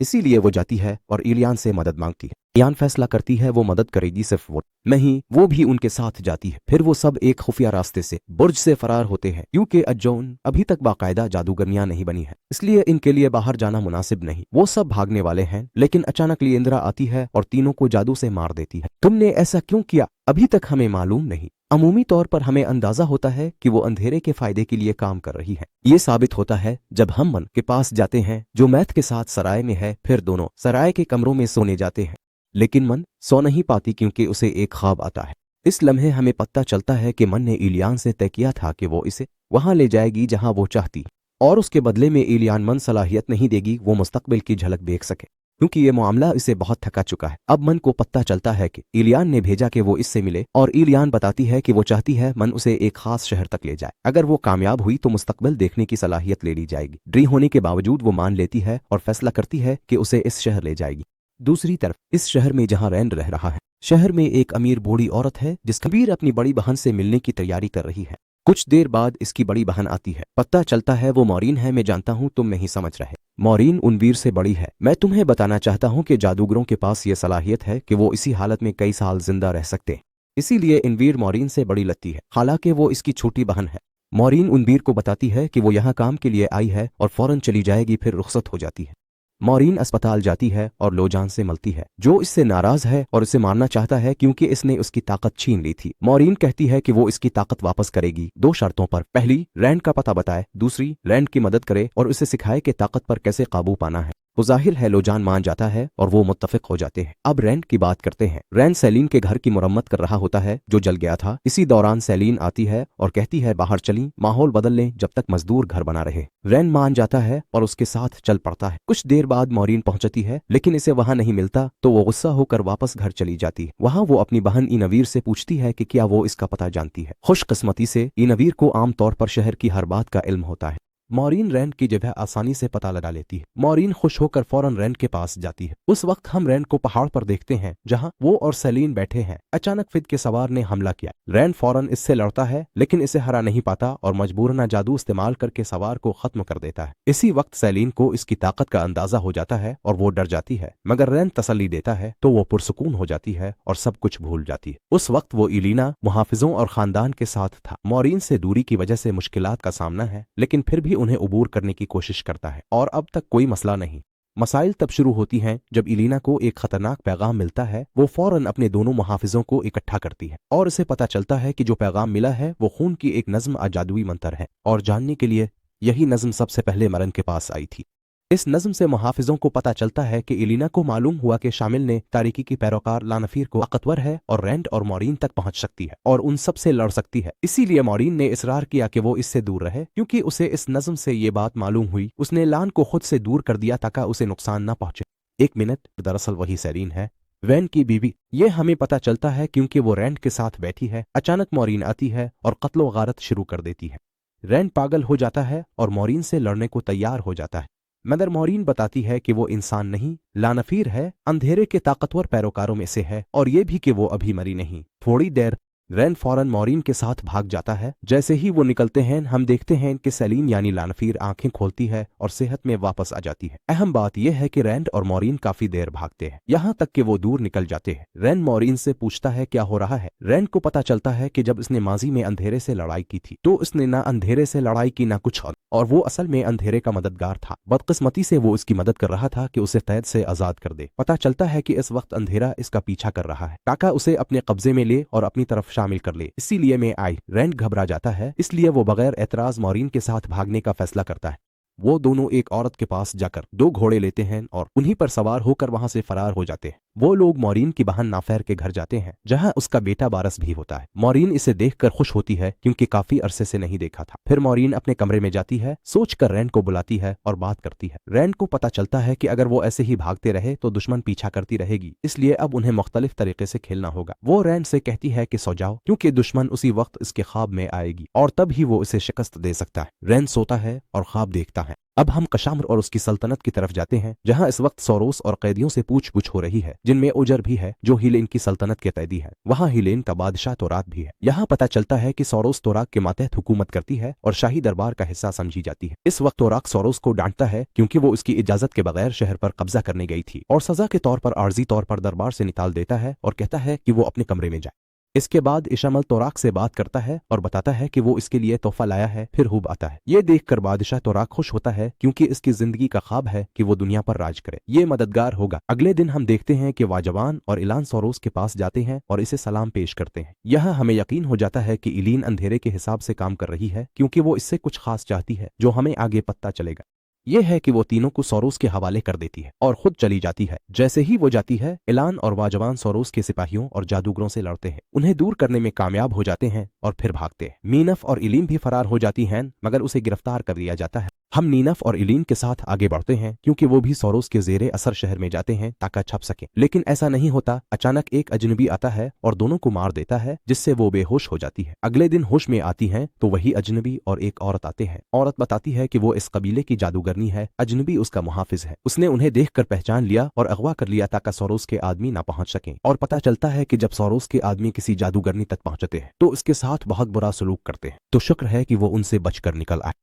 इसीलिए वो जाती है और इलियान से मदद मांगती है। इलियान फैसला करती है वो मदद करेगी, सिर्फ वो नहीं, वो भी उनके साथ जाती है। फिर वो सब एक खुफिया रास्ते से बुर्ज से फरार होते हैं क्योंकि अजौन अभी तक बाकायदा जादूगरनियां नहीं बनी है, इसलिए इनके लिए बाहर जाना मुनासिब नहीं। वो सब भागने वाले हैं लेकिन अचानक लिएंद्रा आती है और तीनों को जादू से मार देती है। तुमने ऐसा क्यों किया अभी तक हमें मालूम नहीं। अमूमी तौर पर हमें अंदाजा होता है कि वो अंधेरे के फायदे के लिए काम कर रही है। ये साबित होता है जब हम मन के पास जाते हैं जो मैथ के साथ सराय में है। फिर दोनों सराय के कमरों में सोने जाते हैं लेकिन मन सो नहीं पाती क्योंकि उसे एक ख्वाब आता है। इस लम्हे हमें पता चलता है कि मन ने इलियान से तय किया था कि वो इसे वहां ले जाएगी जहां वो चाहती और उसके बदले में इलियान मन सलाहियत नहीं देगी वो मुस्तकबिल की झलक देख सके क्योंकि ये मामला इसे बहुत थका चुका है। अब मन को पता चलता है कि इलियान ने भेजा कि वो इससे मिले और इलियान बताती है कि वो चाहती है मन उसे एक खास शहर तक ले जाए। अगर वो कामयाब हुई तो मुस्तकबिल देखने की सलाहियत ले ली जाएगी। ड्री होने के बावजूद वो मान लेती है और फैसला करती है कि उसे इस शहर ले जाएगी। दूसरी तरफ इस शहर में जहां रैंड रह रहा है, शहर में एक अमीर बूढ़ी औरत है जिसका कबीर अपनी बड़ी बहन से मिलने की तैयारी कर रही है। कुछ देर बाद इसकी बड़ी बहन आती है। पता चलता है वो मौरीन है। मैं जानता हूं तुम नहीं समझ रहे। मौरीन उनवीर से बड़ी है। मैं तुम्हें बताना चाहता हूं कि जादूगरों के पास ये सलाहियत है कि वो इसी हालत में कई साल जिंदा रह सकते हैं, इसीलिए इनवीर मौरीन से बड़ी लगती है, हालांकि वो इसकी छोटी बहन है। मौरीन उनवीर को बताती है कि वो यहाँ काम के लिए आई है और फौरन चली जाएगी, फिर रुखसत हो जाती है। मौरीन अस्पताल जाती है और लोजान से मिलती है जो इससे नाराज है और इसे मारना चाहता है क्योंकि इसने उसकी ताकत छीन ली थी। मौरीन कहती है कि वो इसकी ताकत वापस करेगी 2 शर्तों पर। पहली, रैंड का पता बताए, दूसरी, रैंड की मदद करे और उसे सिखाए कि ताकत पर कैसे काबू पाना है। तो जाहिर है लोजान मान जाता है और वो मुत्तफिक हो जाते हैं। अब रैंड की बात करते हैं। रैंड सैलीन के घर की मुरम्मत कर रहा होता है जो जल गया था। इसी दौरान सैलीन आती है और कहती है बाहर चली, माहौल बदल लें जब तक मजदूर घर बना रहे। रैंड मान जाता है और उसके साथ चल पड़ता है। कुछ देर बाद मौरीन पहुंचती है लेकिन इसे वहां नहीं मिलता तो वो गुस्सा होकर वापस घर चली जाती है। वहां वो अपनी बहन इनवीर से पूछती है कि क्या वो इसका पता जानती है। खुशकिस्मती से इनवीर को आमतौर पर शहर की हर बात का इल्म होता है। मौरीन रैंड की जगह आसानी से पता लगा लेती है। मौरीन खुश होकर फौरन रैंड के पास जाती है। उस वक्त हम रैंड को पहाड़ पर देखते हैं जहां वो और सैलीन बैठे हैं। अचानक फिद के सवार ने हमला किया। रैंड फौरन इससे लड़ता है लेकिन इसे हरा नहीं पाता और मजबूरना जादू इस्तेमाल करके सवार को खत्म कर देता है। इसी वक्त सैलीन को इसकी ताकत का अंदाजा हो जाता है और वो डर जाती है, मगर रैंड तसल्ली देता है तो वो पुरसुकून हो जाती है और सब कुछ भूल जाती है। उस वक्त वो इलीना मुहाफिजों और खानदान के साथ था। मौरीन से दूरी की वजह से मुश्किलात का सामना है लेकिन फिर भी उन्हें उबूर करने की कोशिश करता है और अब तक कोई मसला नहीं। मसाइल तब शुरू होती हैं जब इलीना को एक खतरनाक पैगाम मिलता है। वो फौरन अपने दोनों मुहाफिजों को इकट्ठा करती है और इसे पता चलता है कि जो पैगाम मिला है वो खून की एक नज्म अजादुई मंतर है और जानने के लिए यही नज्म सबसे पहले मरन के पास आई थी। इस नज्म से मुहाफिजों को पता चलता है कि इलीना को मालूम हुआ कि शामिल ने तारीकी की पैरोकार लानफीर को ताकतवर है और रैंड और मौरीन तक पहुंच सकती है और उन सब से लड़ सकती है। इसीलिए मौरीन ने इसरार किया कि वो इससे दूर रहे क्योंकि उसे इस नज्म से ये बात मालूम हुई। उसने लान को खुद से दूर कर दिया ताकि उसे नुकसान न पहुंचे। 1 मिनट, दरअसल वही सैलीन है। रैंड की बीवी। ये हमें पता चलता है क्योंकि वो रैंड के साथ बैठी है। अचानक मॉरीन आती है और कत्लो गारत शुरू कर देती है। रैंड पागल हो जाता है और मॉरीन से लड़ने को तैयार हो जाता है, मगर मॉरीन बताती है कि वो इंसान नहीं, लानफीर है, अंधेरे के ताकतवर पैरोकारों में से है, और ये भी कि वो अभी मरी नहीं। थोड़ी देर रैंड फौरन मॉरीन के साथ भाग जाता है। जैसे ही वो निकलते हैं हम देखते हैं कि सेलीन यानी लानफीर आंखें खोलती है और सेहत में वापस आ जाती है। अहम बात यह है कि रैंड और मॉरीन काफी देर भागते हैं, यहाँ तक कि वो दूर निकल जाते हैं। रैंड मॉरीन से पूछता है क्या हो रहा है। रैंड को पता चलता है कि जब इसने माजी में अंधेरे से लड़ाई की थी तो इसने ना अंधेरे से लड़ाई की ना कुछ और वो असल में अंधेरे का मददगार था। बदकिस्मती से वो इसकी मदद कर रहा था कि उसे कैद से आजाद कर दे। पता चलता है कि इस वक्त अंधेरा इसका पीछा कर रहा है, ताकि उसे अपने कब्जे में ले और अपनी तरफ शामिल कर ले। इसीलिए मैं आई। रैंड घबरा जाता है, इसलिए वो बगैर एतराज मॉरीन के साथ भागने का फैसला करता है। वो दोनों एक औरत के पास जाकर 2 घोड़े लेते हैं और उन्हीं पर सवार होकर वहां से फरार हो जाते हैं। वो लोग मॉरीन की बहन नाफेर के घर जाते हैं, जहां उसका बेटा बारस भी होता है। मॉरीन इसे देखकर खुश होती है क्योंकि काफी अरसे से नहीं देखा था। फिर मॉरीन अपने कमरे में जाती है, सोचकर रैंड को बुलाती है और बात करती है। रैंड को पता चलता है कि अगर वो ऐसे ही भागते रहे तो दुश्मन पीछा करती रहेगी, इसलिए अब उन्हें मुख्तलिफ तरीके से खेलना होगा। वो रैंड से कहती है कि सो जाओ, क्योंकि दुश्मन उसी वक्त इसके ख्वाब में आएगी और तब ही वो इसे शिकस्त दे सकता है। रैंड सोता है और ख्वाब देखता है। अब हम कशाम्र और उसकी सल्तनत की तरफ जाते हैं, जहां इस वक्त सोरोस और कैदियों से पूछ हो रही है, जिनमें ओजर भी है जो हिलेन की सल्तनत के कैदी है। वहां हिलेन का बादशाह तोराक भी है। यहाँ पता चलता है कि सोरोस तोराक के मातहत हुकूमत करती है और शाही दरबार का हिस्सा समझी जाती है। इस वक्त तोराक सोरोस को डांटता है क्योंकि वो उसकी इजाजत के बगैर शहर पर कब्जा करने गई थी और सजा के तौर पर आर्जी तौर पर दरबार से निकाल देता है और कहता है कि वो अपने कमरे में जाए। इसके बाद इशामल तोराक से बात करता है और बताता है कि वो इसके लिए तोहफा लाया है। फिर हुब आता है। ये देखकर बादशाह तोराक खुश होता है क्योंकि इसकी जिंदगी का ख्वाब है कि वो दुनिया पर राज करे। ये मददगार होगा। अगले दिन हम देखते हैं कि वाजवान और इलान सोरोस के पास जाते हैं और इसे सलाम पेश करते हैं। यहाँ हमें यकीन हो जाता है कि इलीन अंधेरे के हिसाब से काम कर रही है क्योंकि वो इससे कुछ खास चाहती है जो हमें आगे पता चलेगा। यह है कि वो तीनों को सोरोस के हवाले कर देती है और खुद चली जाती है। जैसे ही वो जाती है, इलान और वाजवान सोरोस के सिपाहियों और जादूगरों से लड़ते हैं, उन्हें दूर करने में कामयाब हो जाते हैं और फिर भागते हैं। मीनफ और इलीन भी फरार हो जाती हैं, मगर उसे गिरफ्तार कर दिया जाता है। हम नीनफ और इलीन के साथ आगे बढ़ते हैं क्योंकि वो भी सोरोस के जेरे असर शहर में जाते हैं ताकि छप सके, लेकिन ऐसा नहीं होता। अचानक एक अजनबी आता है और दोनों को मार देता है, जिससे वो बेहोश हो जाती है। अगले दिन होश में आती हैं तो वही अजनबी और एक औरत आते हैं। औरत बताती है कि वो इस कबीले की जादूगरनी है। अजनबी उसका मुहाफिज है। उसने उन्हें देखकर पहचान लिया और अगवा कर लिया ताकि सोरोस के आदमी ना पहुंच सकें। और पता चलता है कि जब सोरोस के आदमी किसी जादूगरनी तक पहुंचते हैं तो उसके साथ बहुत बुरा सलूक करते हैं। तो शुक्र है कि वो उनसे बचकर निकल आए।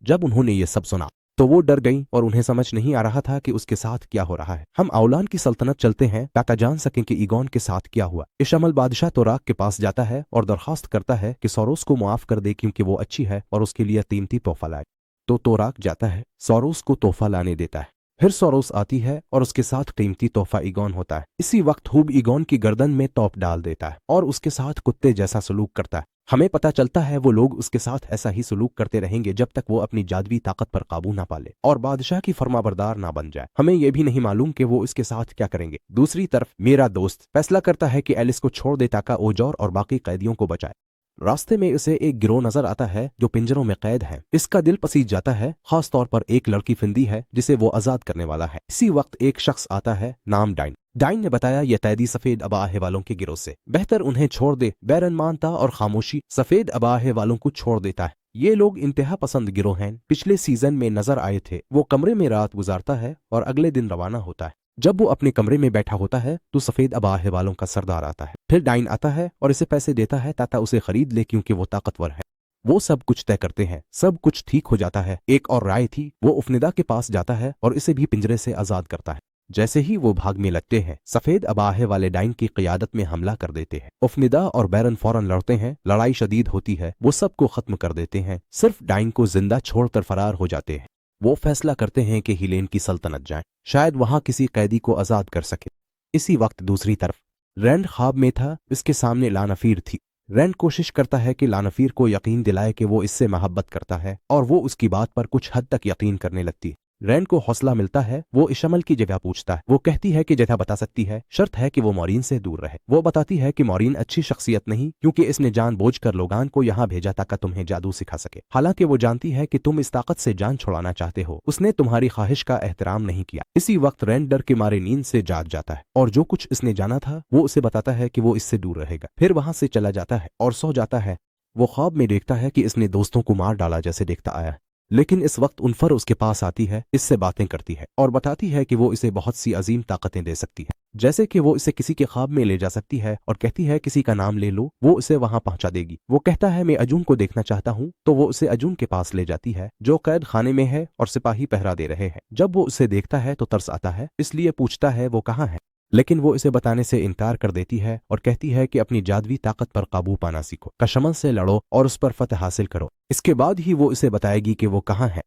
जब उन्होंने ये सब सुना तो वो डर गई और उन्हें समझ नहीं आ रहा था कि उसके साथ क्या हो रहा है। हम औलान की सल्तनत चलते हैं ताकि जान सकें कि ईगोन के साथ क्या हुआ। इशामल बादशाह तोराक के पास जाता है और दरखास्त करता है कि सोरोस को मुआफ कर दे क्योंकि वो अच्छी है और उसके लिए कीमती तोहफा लाए। तो तोराक जाता है, सोरोस को तोहफा लाने देता है। फिर सोरोस आती है और उसके साथ कीमती तोहफा ईगोन होता है। इसी वक्त हुब ईगोन की गर्दन में तोप डाल देता है और उसके साथ कुत्ते जैसा सलूक करता है। हमें पता चलता है वो लोग उसके साथ ऐसा ही सलूक करते रहेंगे जब तक वो अपनी जादुई ताकत पर काबू ना पाले और बादशाह की फरमाबरदार ना बन जाए। हमें यह भी नहीं मालूम कि वो इसके साथ क्या करेंगे। दूसरी तरफ मेरा दोस्त फैसला करता है कि एलिस को छोड़ दे ताकि ओजोर और बाकी कैदियों को बचाए। रास्ते में इसे एक गिरोह नजर आता है जो पिंजरों में कैद है। इसका दिल पसीज जाता है, खास तौर पर एक लड़की फिंदी है जिसे वो आजाद करने वाला है। इसी वक्त एक शख्स आता है नाम डाइन। डाइन ने बताया यह कैदी सफेद अबाहे वालों के गिरोह से, बेहतर उन्हें छोड़ दे। बैरन मानता और खामोशी सफेद अबाहे वालों को छोड़ देता है। ये लोग इंतहा पसंद गिरोह हैं, पिछले सीजन में नजर आए थे। वो कमरे में रात गुजारता है और अगले दिन रवाना होता है। जब वो अपने कमरे में बैठा होता है तो सफेद अबाहे वालों का सरदार आता है। फिर डाइन आता है और इसे पैसे देता है ताकि उसे खरीद ले क्योंकि वो ताकतवर है। वो सब कुछ तय करते हैं, सब कुछ ठीक हो जाता है। एक और राय थी, वो उफनिदा के पास जाता है और इसे भी पिंजरे से आजाद करता है। जैसे ही वो भागने लगते हैं, सफेद अबाहे वाले डाइन की क़ियादत में हमला कर देते हैं। उफनिदा और बैरन फौरन लड़ते हैं, लड़ाई शदीद होती है। वो सबको खत्म कर देते हैं, सिर्फ डाइन को जिंदा छोड़कर फरार हो जाते हैं। वो फैसला करते हैं कि हिलेन की सल्तनत जाएं, शायद वहां किसी कैदी को आजाद कर सके। इसी वक्त दूसरी तरफ रैंड ख्वाब में था, इसके सामने लानफीर थी। रैंड कोशिश करता है कि लानफीर को यकीन दिलाए कि वो इससे मोहब्बत करता है और वो उसकी बात पर कुछ हद तक यकीन करने लगती है। रैन को हौसला मिलता है। वो इशमल की जगह पूछता है। वो कहती है कि जगह बता सकती है, शर्त है कि वो मॉरीन से दूर रहे। वो बताती है कि मॉरीन अच्छी शख्सियत नहीं, क्योंकि इसने जानबूझकर लोगान को यहाँ भेजा ताकि तुम्हें जादू सिखा सके। हालांकि वो जानती है कि तुम इस ताकत से जान छुड़ाना चाहते हो। उसने तुम्हारी ख्वाहिश का एहतराम नहीं किया। इसी वक्त रैन डर के मारे नींद से जाग जाता है और जो कुछ इसने जाना था वो उसे बताता है कि वो इससे दूर रहेगा। फिर वहां से चला जाता है और सो जाता है। वो ख्वाब में देखता है कि इसने दोस्तों को मार डाला जैसे देखता आया है। लेकिन इस वक्त उनफर उसके पास आती है, इससे बातें करती है और बताती है कि वो इसे बहुत सी अजीम ताकतें दे सकती है, जैसे कि वो इसे किसी के ख्वाब में ले जा सकती है और कहती है किसी का नाम ले लो, वो उसे वहां पहुंचा देगी। वो कहता है मैं अजून को देखना चाहता हूं, तो वो उसे अजून के पास ले जाती है जो कैद खाने में है और सिपाही पहरा दे रहे हैं। जब वो उसे देखता है तो तरस आता है, इसलिए पूछता है वो कहाँ है, लेकिन वो इसे बताने से इनकार कर देती है और कहती है कि अपनी जादुई ताकत पर काबू पाना सीखो, कशमल से लड़ो और उस पर फतह हासिल करो। इसके बाद ही वो इसे बताएगी कि वो कहाँ है।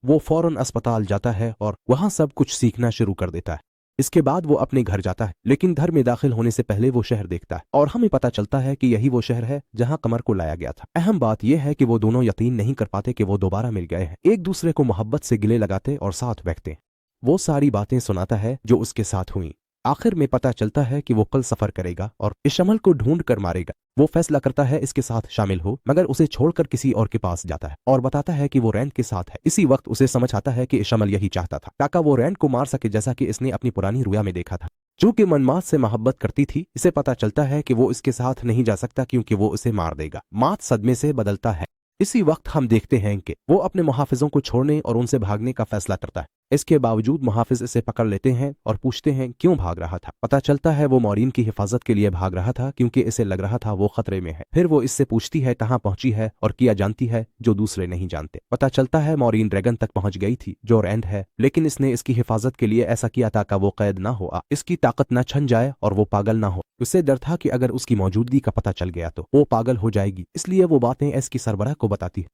वो फौरन अस्पताल जाता है और वहां सब कुछ सीखना शुरू कर देता है। इसके बाद वो अपने घर जाता है, लेकिन घर में दाखिल होने से पहले वो शहर देखता है और हमें पता चलता है कि यही वो शहर है जहां कमर को लाया गया था। अहम बात यह है कि वो दोनों यकीन नहीं कर पाते कि वो दोबारा मिल गए हैं। एक दूसरे को मोहब्बत से गिले लगाते और साथ बैठते। वो सारी बातें सुनाता है जो उसके साथ हुई। आखिर में पता चलता है कि वो कल सफर करेगा और इशमल को ढूंढ कर मारेगा। वो फैसला करता है इसके साथ शामिल हो, मगर उसे छोड़कर किसी और के पास जाता है और बताता है कि वो रैन के साथ है। इसी वक्त उसे समझ आता है कि इशमल यही चाहता था ताकि वो रैन को मार सके, जैसा कि इसने अपनी पुरानी रुया में देखा था। चूंकि मनमात से मोहब्बत करती थी, इसे पता चलता है कि वो इसके साथ नहीं जा सकता क्योंकि वो उसे मार देगा। मात सदमे से बदलता है। इसी वक्त हम देखते हैं कि वो अपने मुहाफिजों को छोड़ने और उनसे भागने का फैसला करता है। इसके बावजूद मुहाफिज इसे पकड़ लेते हैं और पूछते हैं क्यों भाग रहा था। पता चलता है वो मॉरीन की हिफाजत के लिए भाग रहा था क्योंकि इसे लग रहा था वो खतरे में है। फिर वो इससे पूछती है कहाँ पहुंची है और किया जानती है जो दूसरे नहीं जानते। पता चलता है मॉरीन ड्रैगन तक पहुंच गई थी जो रैंड है, लेकिन इसने इसकी हिफाजत के लिए ऐसा किया ताकि वो कैद ना हो, इसकी ताकत न छन जाए और वो पागल ना हो। उसे डर था कि अगर उसकी मौजूदगी का पता चल गया तो वो पागल हो जाएगी, इसलिए वो बातें इसकी सरबराह को बताती है।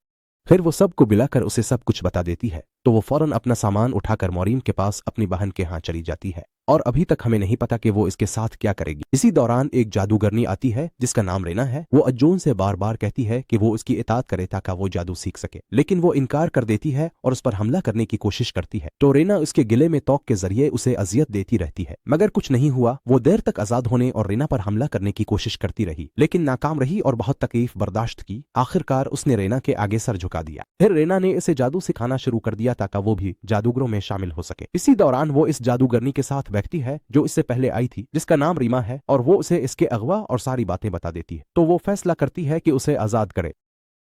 फिर वो सबको बुलाकर उसे सब कुछ बता देती है, तो वो फौरन अपना सामान उठाकर मॉरीन के पास अपनी बहन के यहाँ चली जाती है और अभी तक हमें नहीं पता कि वो इसके साथ क्या करेगी। इसी दौरान एक जादूगरनी आती है जिसका नाम रेना है। वो अजून से बार बार कहती है कि वो उसकी इताअत करे ताकि वो जादू सीख सके, लेकिन वो इनकार कर देती है और उस पर हमला करने की कोशिश करती है। तो रेना उसके गिले में तोक के जरिए उसे अजियत देती रहती है, मगर कुछ नहीं हुआ। वो देर तक आजाद होने और रेना पर हमला करने की कोशिश करती रही, लेकिन नाकाम रही और बहुत तकलीफ बर्दाश्त की। आखिरकार उसने रेना के आगे सर झुका दिया। फिर रेना ने इसे जादू सिखाना शुरू कर दिया ताकि वो भी जादूगरों में शामिल हो सके। इसी दौरान वो इस जादूगरनी के साथ बैठती है जो इससे पहले आई थी, जिसका नाम रीमा है, और वो उसे इसके अगवा और सारी बातें बता देती है। तो वो फैसला करती है कि उसे आजाद करे।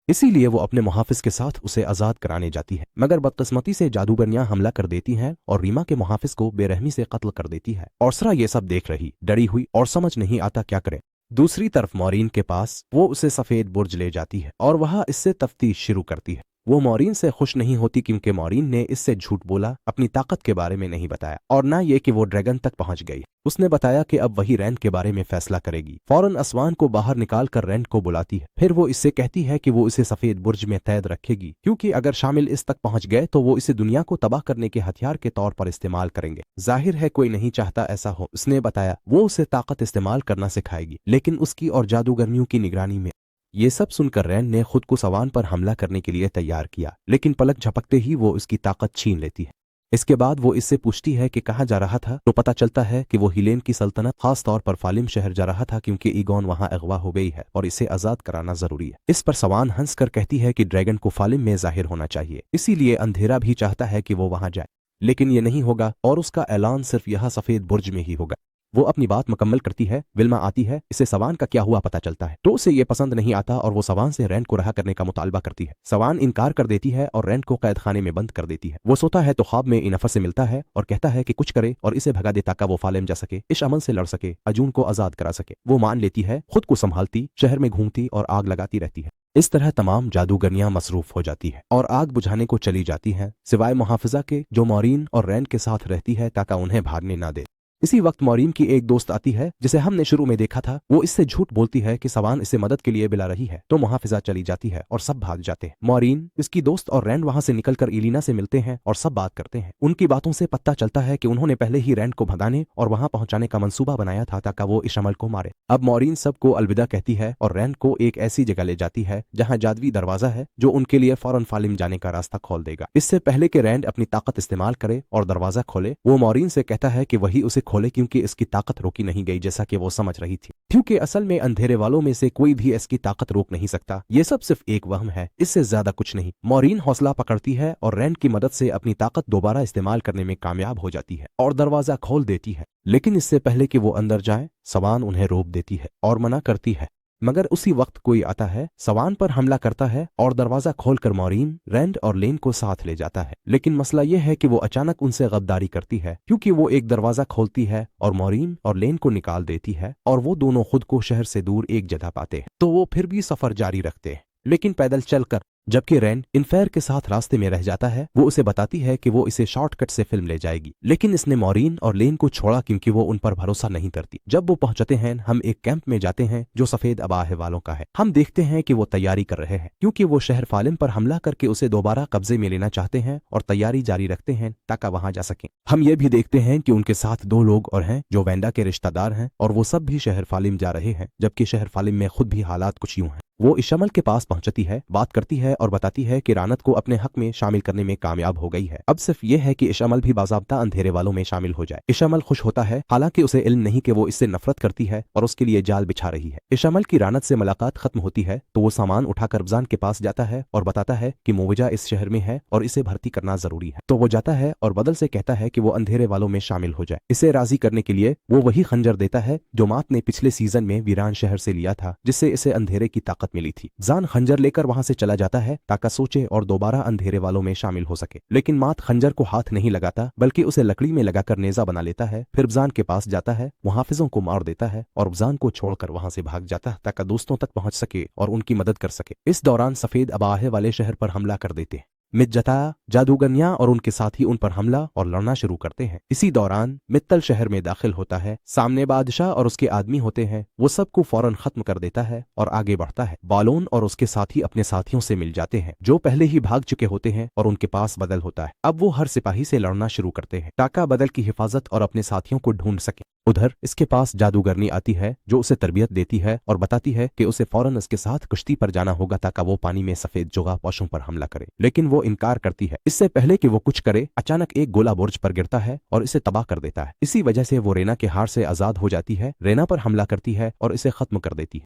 इसीलिए वो अपने मुहाफिज के साथ उसे आजाद कराने जाती है, मगर बदकिस्मती से जादूगरनियां हमला कर देती हैं और रीमा के मुहाफिज को बेरहमी से कत्ल कर देती है। औसरा ये सब देख रही, डरी हुई और समझ नहीं आता क्या करे। दूसरी तरफ मॉरीन के पास वो उसे सफेद बुर्ज ले जाती है और वहां इससे तफ्तीश शुरू करती है। वो मॉरीन से खुश नहीं होती क्योंकि मॉरीन ने इससे झूठ बोला, अपनी ताकत के बारे में नहीं बताया और ना ये कि वो ड्रैगन तक पहुंच गई। उसने बताया कि अब वही रैंड के बारे में फैसला करेगी। फौरन असवान को बाहर निकाल कर रैंड को बुलाती है। फिर वो इससे कहती है कि वो इसे सफेद बुर्ज में कैद रखेगी, क्योंकि अगर शामिल इस तक पहुंच गए तो वो इसे दुनिया को तबाह करने के हथियार के तौर पर इस्तेमाल करेंगे। जाहिर है कोई नहीं चाहता ऐसा हो। उसने बताया वो उसे ताकत इस्तेमाल करना सिखाएगी, लेकिन उसकी और जादूगरनियों की निगरानी में। ये सब सुनकर रैंड ने खुद को सवान पर हमला करने के लिए तैयार किया, लेकिन पलक झपकते ही वो उसकी ताकत छीन लेती है। इसके बाद वो इससे पूछती है कि कहाँ जा रहा था, तो पता चलता है कि वो हिलेन की सल्तनत, खास तौर पर फालिम शहर जा रहा था क्योंकि ईगोन वहां अगवा हो गई है और इसे आजाद कराना जरूरी है। इस पर सवान हंसकर कहती है कि ड्रैगन को फालिम में जाहिर होना चाहिए, इसीलिए अंधेरा भी चाहता है कि वो वहां जाए, लेकिन ये नहीं होगा और उसका ऐलान सिर्फ यहाँ सफेद बुर्ज में ही होगा। वो अपनी बात मुकम्मल करती है। विल्मा आती है, इसे सवान का क्या हुआ पता चलता है, तो उसे ये पसंद नहीं आता और वो सवान से रैंड को रहा करने का मुतालबा करती है। सवान इनकार कर देती है और रैंड को कैद खाने में बंद कर देती है। वो सोता है तो ख्वाब में इनफर से मिलता है और कहता है कि कुछ करे और इसे भगा दे ताकि वो फालिम जा सके, इस अमल से लड़ सके, अजून को आजाद करा सके। वो मान लेती है, खुद को संभालती, शहर में घूमती और आग लगाती रहती है। इस तरह तमाम जादूगरनियां मसरूफ हो जाती है और आग बुझाने को चली जाती हैं, सिवाय मुहाफिजा के जो मॉरीन और रैंड के साथ रहती है ताकि उन्हें भागने ना दे। इसी वक्त मौरीन की एक दोस्त आती है जिसे हमने शुरू में देखा था। वो इससे झूठ बोलती है कि सवान इसे मदद के लिए बुला रही है, तो मुहाफिजा चली जाती है और सब भाग जाते हैं। मौरीन, इसकी दोस्त और रैंड वहां से निकलकर इलीना से मिलते हैं और सब बात करते हैं। उनकी बातों से पता चलता है कि उन्होंने पहले ही रैंड को भगाने और वहां पहुंचाने का मंसूबा बनाया था ताकि वो इशमल को मारे। अब मौरीन सबको अलविदा कहती है और रैंड को एक ऐसी जगह ले जाती है जहां जादुई दरवाजा है जो उनके लिए फौरन फालिम जाने का रास्ता खोल देगा। इससे पहले कि रैंड अपनी ताकत इस्तेमाल करे और दरवाजा खोले, वो मौरीन से कहता है कि वही उसे खोले क्योंकि इसकी ताकत रोकी नहीं गई जैसा कि वो समझ रही थी, क्योंकि असल में अंधेरे वालों में से कोई भी इसकी ताकत रोक नहीं सकता। ये सब सिर्फ एक वहम है, इससे ज्यादा कुछ नहीं। मौरीन हौसला पकड़ती है और रैंड की मदद से अपनी ताकत दोबारा इस्तेमाल करने में कामयाब हो जाती है और दरवाजा खोल देती है। लेकिन इससे पहले कि वो अंदर जाए, सवान उन्हें रोक देती है और मना करती है। मगर उसी वक्त कोई आता है, सवान पर हमला करता है और दरवाजा खोलकर मौरीन, रैंड और लेन को साथ ले जाता है। लेकिन मसला यह है कि वो अचानक उनसे गद्दारी करती है, क्योंकि वो एक दरवाजा खोलती है और मौरीन और लेन को निकाल देती है और वो दोनों खुद को शहर से दूर एक जगह पाते हैं। तो वो फिर भी सफर जारी रखते हैं, लेकिन पैदल चलकर। जबकि रैंड इनफेयर के साथ रास्ते में रह जाता है। वो उसे बताती है कि वो इसे शॉर्टकट से फिल्म ले जाएगी, लेकिन इसने मौरीन और लेन को छोड़ा क्योंकि वो उन पर भरोसा नहीं करती। जब वो पहुंचते हैं, हम एक कैंप में जाते हैं जो सफेद अबाहे वालों का है। हम देखते हैं कि वो तैयारी कर रहे हैं, क्योंकि वो शहर फालिम पर हमला करके उसे दोबारा कब्जे में लेना चाहते हैं और तैयारी जारी रखते हैं ताकि वहां जा सकें। हम ये भी देखते हैं कि उनके साथ 2 लोग और हैं जो वेंडा के रिश्तेदार हैं और वो सब भी शहर फालिम जा रहे हैं, जबकि शहर फालिम में खुद भी हालात कुछ यूं हैं। वो इशमल के पास पहुंचती है, बात करती है और बताती है कि रानत को अपने हक में शामिल करने में कामयाब हो गई है। अब सिर्फ ये है कि इशमल भी बाज़ाब्ता अंधेरे वालों में शामिल हो जाए। इशमल खुश होता है, हालांकि उसे इल्म नहीं कि वो इससे नफरत करती है और उसके लिए जाल बिछा रही है। इशमल की रानत से मुलाकात खत्म होती है तो वो सामान उठाकर रमजान के पास जाता है और बताता है कि मुवजा इस शहर में है और इसे भर्ती करना जरूरी है। तो वो जाता है और बदल से कहता है कि वो अंधेरे वालों में शामिल हो जाए। इसे राजी करने के लिए वो वही खंजर देता है जो मात ने पिछले सीजन में वीरान शहर से लिया था, जिससे इसे अंधेरे की ताकत मिली थी। खंजर लेकर वहां से चला जाता है ताकि सोचे और दोबारा अंधेरे वालों में शामिल हो सके। लेकिन मात खंजर को हाथ नहीं लगाता, बल्कि उसे लकड़ी में लगाकर नेजा बना लेता है। फिर रमजान के पास जाता है, मुहाफिजों को मार देता है और रमजान को छोड़कर वहां से भाग जाता है ताकि दोस्तों तक पहुंच सके और उनकी मदद कर सके। इस दौरान सफेद अबाहे वाले शहर पर हमला कर देते हैं। मिज्जता, जादूगरनिया और उनके साथी उन पर हमला और लड़ना शुरू करते हैं। इसी दौरान मित्तल शहर में दाखिल होता है। सामने बादशाह और उसके आदमी होते हैं। वो सबको फौरन खत्म कर देता है और आगे बढ़ता है। बालोन और उसके साथी अपने साथियों से मिल जाते हैं जो पहले ही भाग चुके होते हैं और उनके पास बदल होता है। अब वो हर सिपाही से लड़ना शुरू करते हैं ताकि बदल की हिफाजत और अपने साथियों को ढूंढ सके। उधर इसके पास जादूगरनी आती है जो उसे तरबियत देती है और बताती है कि उसे फौरन इसके साथ कश्ती पर जाना होगा ताकि वो पानी में सफेद जोगा पोशों पर हमला करे। लेकिन वो इनकार करती है। इससे पहले कि वो कुछ करे, अचानक एक गोला बुर्ज पर गिरता है और इसे तबाह कर देता है। इसी वजह से वो रेना के हार से आजाद हो जाती है, रेना पर हमला करती है और इसे खत्म कर देती है।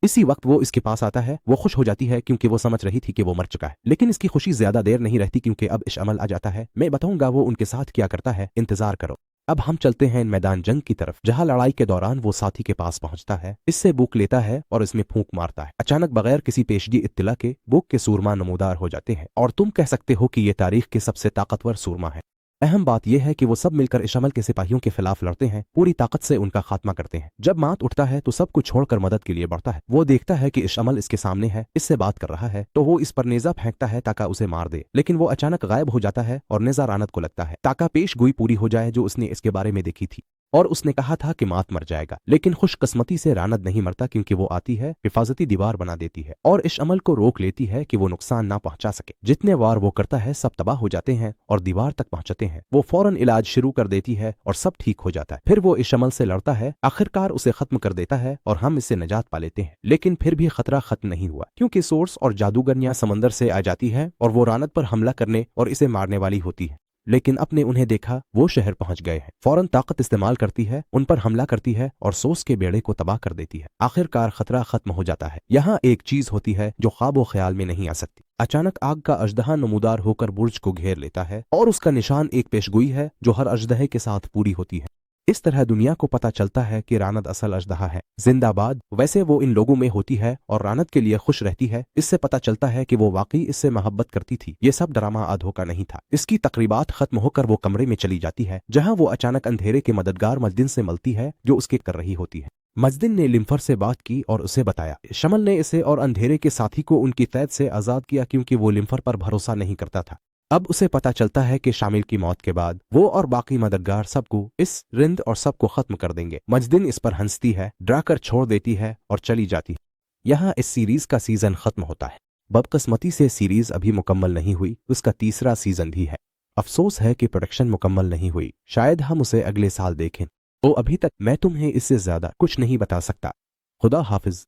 इसी वक्त वो इसके पास आता है। वो खुश हो जाती है क्योंकि वो समझ रही थी कि वो मर चुका है, लेकिन इसकी खुशी ज्यादा देर नहीं रहती क्योंकि अब इशअमल आ जाता है। मैं बताऊंगा वो उनके साथ क्या करता है, इंतजार करो। अब हम चलते हैं मैदान जंग की तरफ, जहां लड़ाई के दौरान वो साथी के पास पहुंचता है, इससे बुक लेता है और इसमें फूंक मारता है। अचानक बगैर किसी पेशगी इत्तिला के बुक के सूरमा नमूदार हो जाते हैं और तुम कह सकते हो कि ये तारीख के सबसे ताकतवर सूरमा है। अहम बात यह है कि वो सब मिलकर इशअमल के सिपाहियों के खिलाफ लड़ते हैं, पूरी ताकत से उनका खात्मा करते हैं। जब मात उठता है तो सब कुछ छोड़कर मदद के लिए बढ़ता है। वो देखता है कि इशअमल इसके सामने है, इससे बात कर रहा है, तो वो इस पर नेजा फेंकता है ताकि उसे मार दे। लेकिन वो अचानक गायब हो जाता है और नेजा रानत को लगता है ताकि पेश गोई पूरी हो जाए जो उसने इसके बारे में देखी थी और उसने कहा था कि मात मर जाएगा। लेकिन खुशकिस्मती से रानत नहीं मरता क्योंकि वो आती है, हिफाजती दीवार बना देती है और इशअमल को रोक लेती है कि वो नुकसान ना पहुंचा सके। जितने वार वो करता है सब तबाह हो जाते हैं और दीवार तक पहुंचते हैं। वो फौरन इलाज शुरू कर देती है और सब ठीक हो जाता है। फिर वो इशअमल से लड़ता है, आखिरकार उसे खत्म कर देता है और हम इससे निजात पा लेते हैं। लेकिन फिर भी खतरा खत्म नहीं हुआ क्योंकि सोर्स और जादूगरनिया समंदर से आ जाती है और वो रानत पर हमला करने और इसे मारने वाली होती है। लेकिन अपने उन्हें देखा वो शहर पहुंच गए हैं। फौरन ताकत इस्तेमाल करती है, उन पर हमला करती है और सोस के बेड़े को तबाह कर देती है। आखिरकार खतरा खत्म हो जाता है। यहाँ एक चीज होती है जो ख्वाबो ख्याल में नहीं आ सकती। अचानक आग का अजदहा नमूदार होकर बुर्ज को घेर लेता है और उसका निशान एक पेशगोई है जो हर अजदहे के साथ पूरी होती है। इस तरह दुनिया को पता चलता है कि रानत असल अजदहा है। जिंदाबाद। वैसे वो इन लोगों में होती है और रानत के लिए खुश रहती है। इससे पता चलता है कि वो वाकई इससे मोहब्बत करती थी। ये सब ड्रामा अधोका नहीं था। इसकी तकरीबात खत्म होकर वो कमरे में चली जाती है जहां वो अचानक अंधेरे के मददगार मजदिन से मिलती है जो उसके कर रही होती है। मजदिन ने लिम्फर से बात की और उसे बताया। शमल ने इसे और अंधेरे के साथी को उनकी कैद से आजाद किया क्योंकि वो लिम्फर पर भरोसा नहीं करता था। अब उसे पता चलता है कि शामिल की मौत के बाद वो और बाकी मददगार सबको इस रिंद और सबको खत्म कर देंगे। मजदिन इस पर हंसती है, डराकर छोड़ देती है और चली जाती है। यहाँ इस सीरीज का सीजन खत्म होता है। बदकिस्मती से सीरीज अभी मुकम्मल नहीं हुई, उसका तीसरा सीजन भी है। अफसोस है कि प्रोडक्शन मुकम्मल नहीं हुई, शायद हम उसे अगले साल देखें। तो अभी तक मैं तुम्हें इससे ज्यादा कुछ नहीं बता सकता। खुदा हाफिज।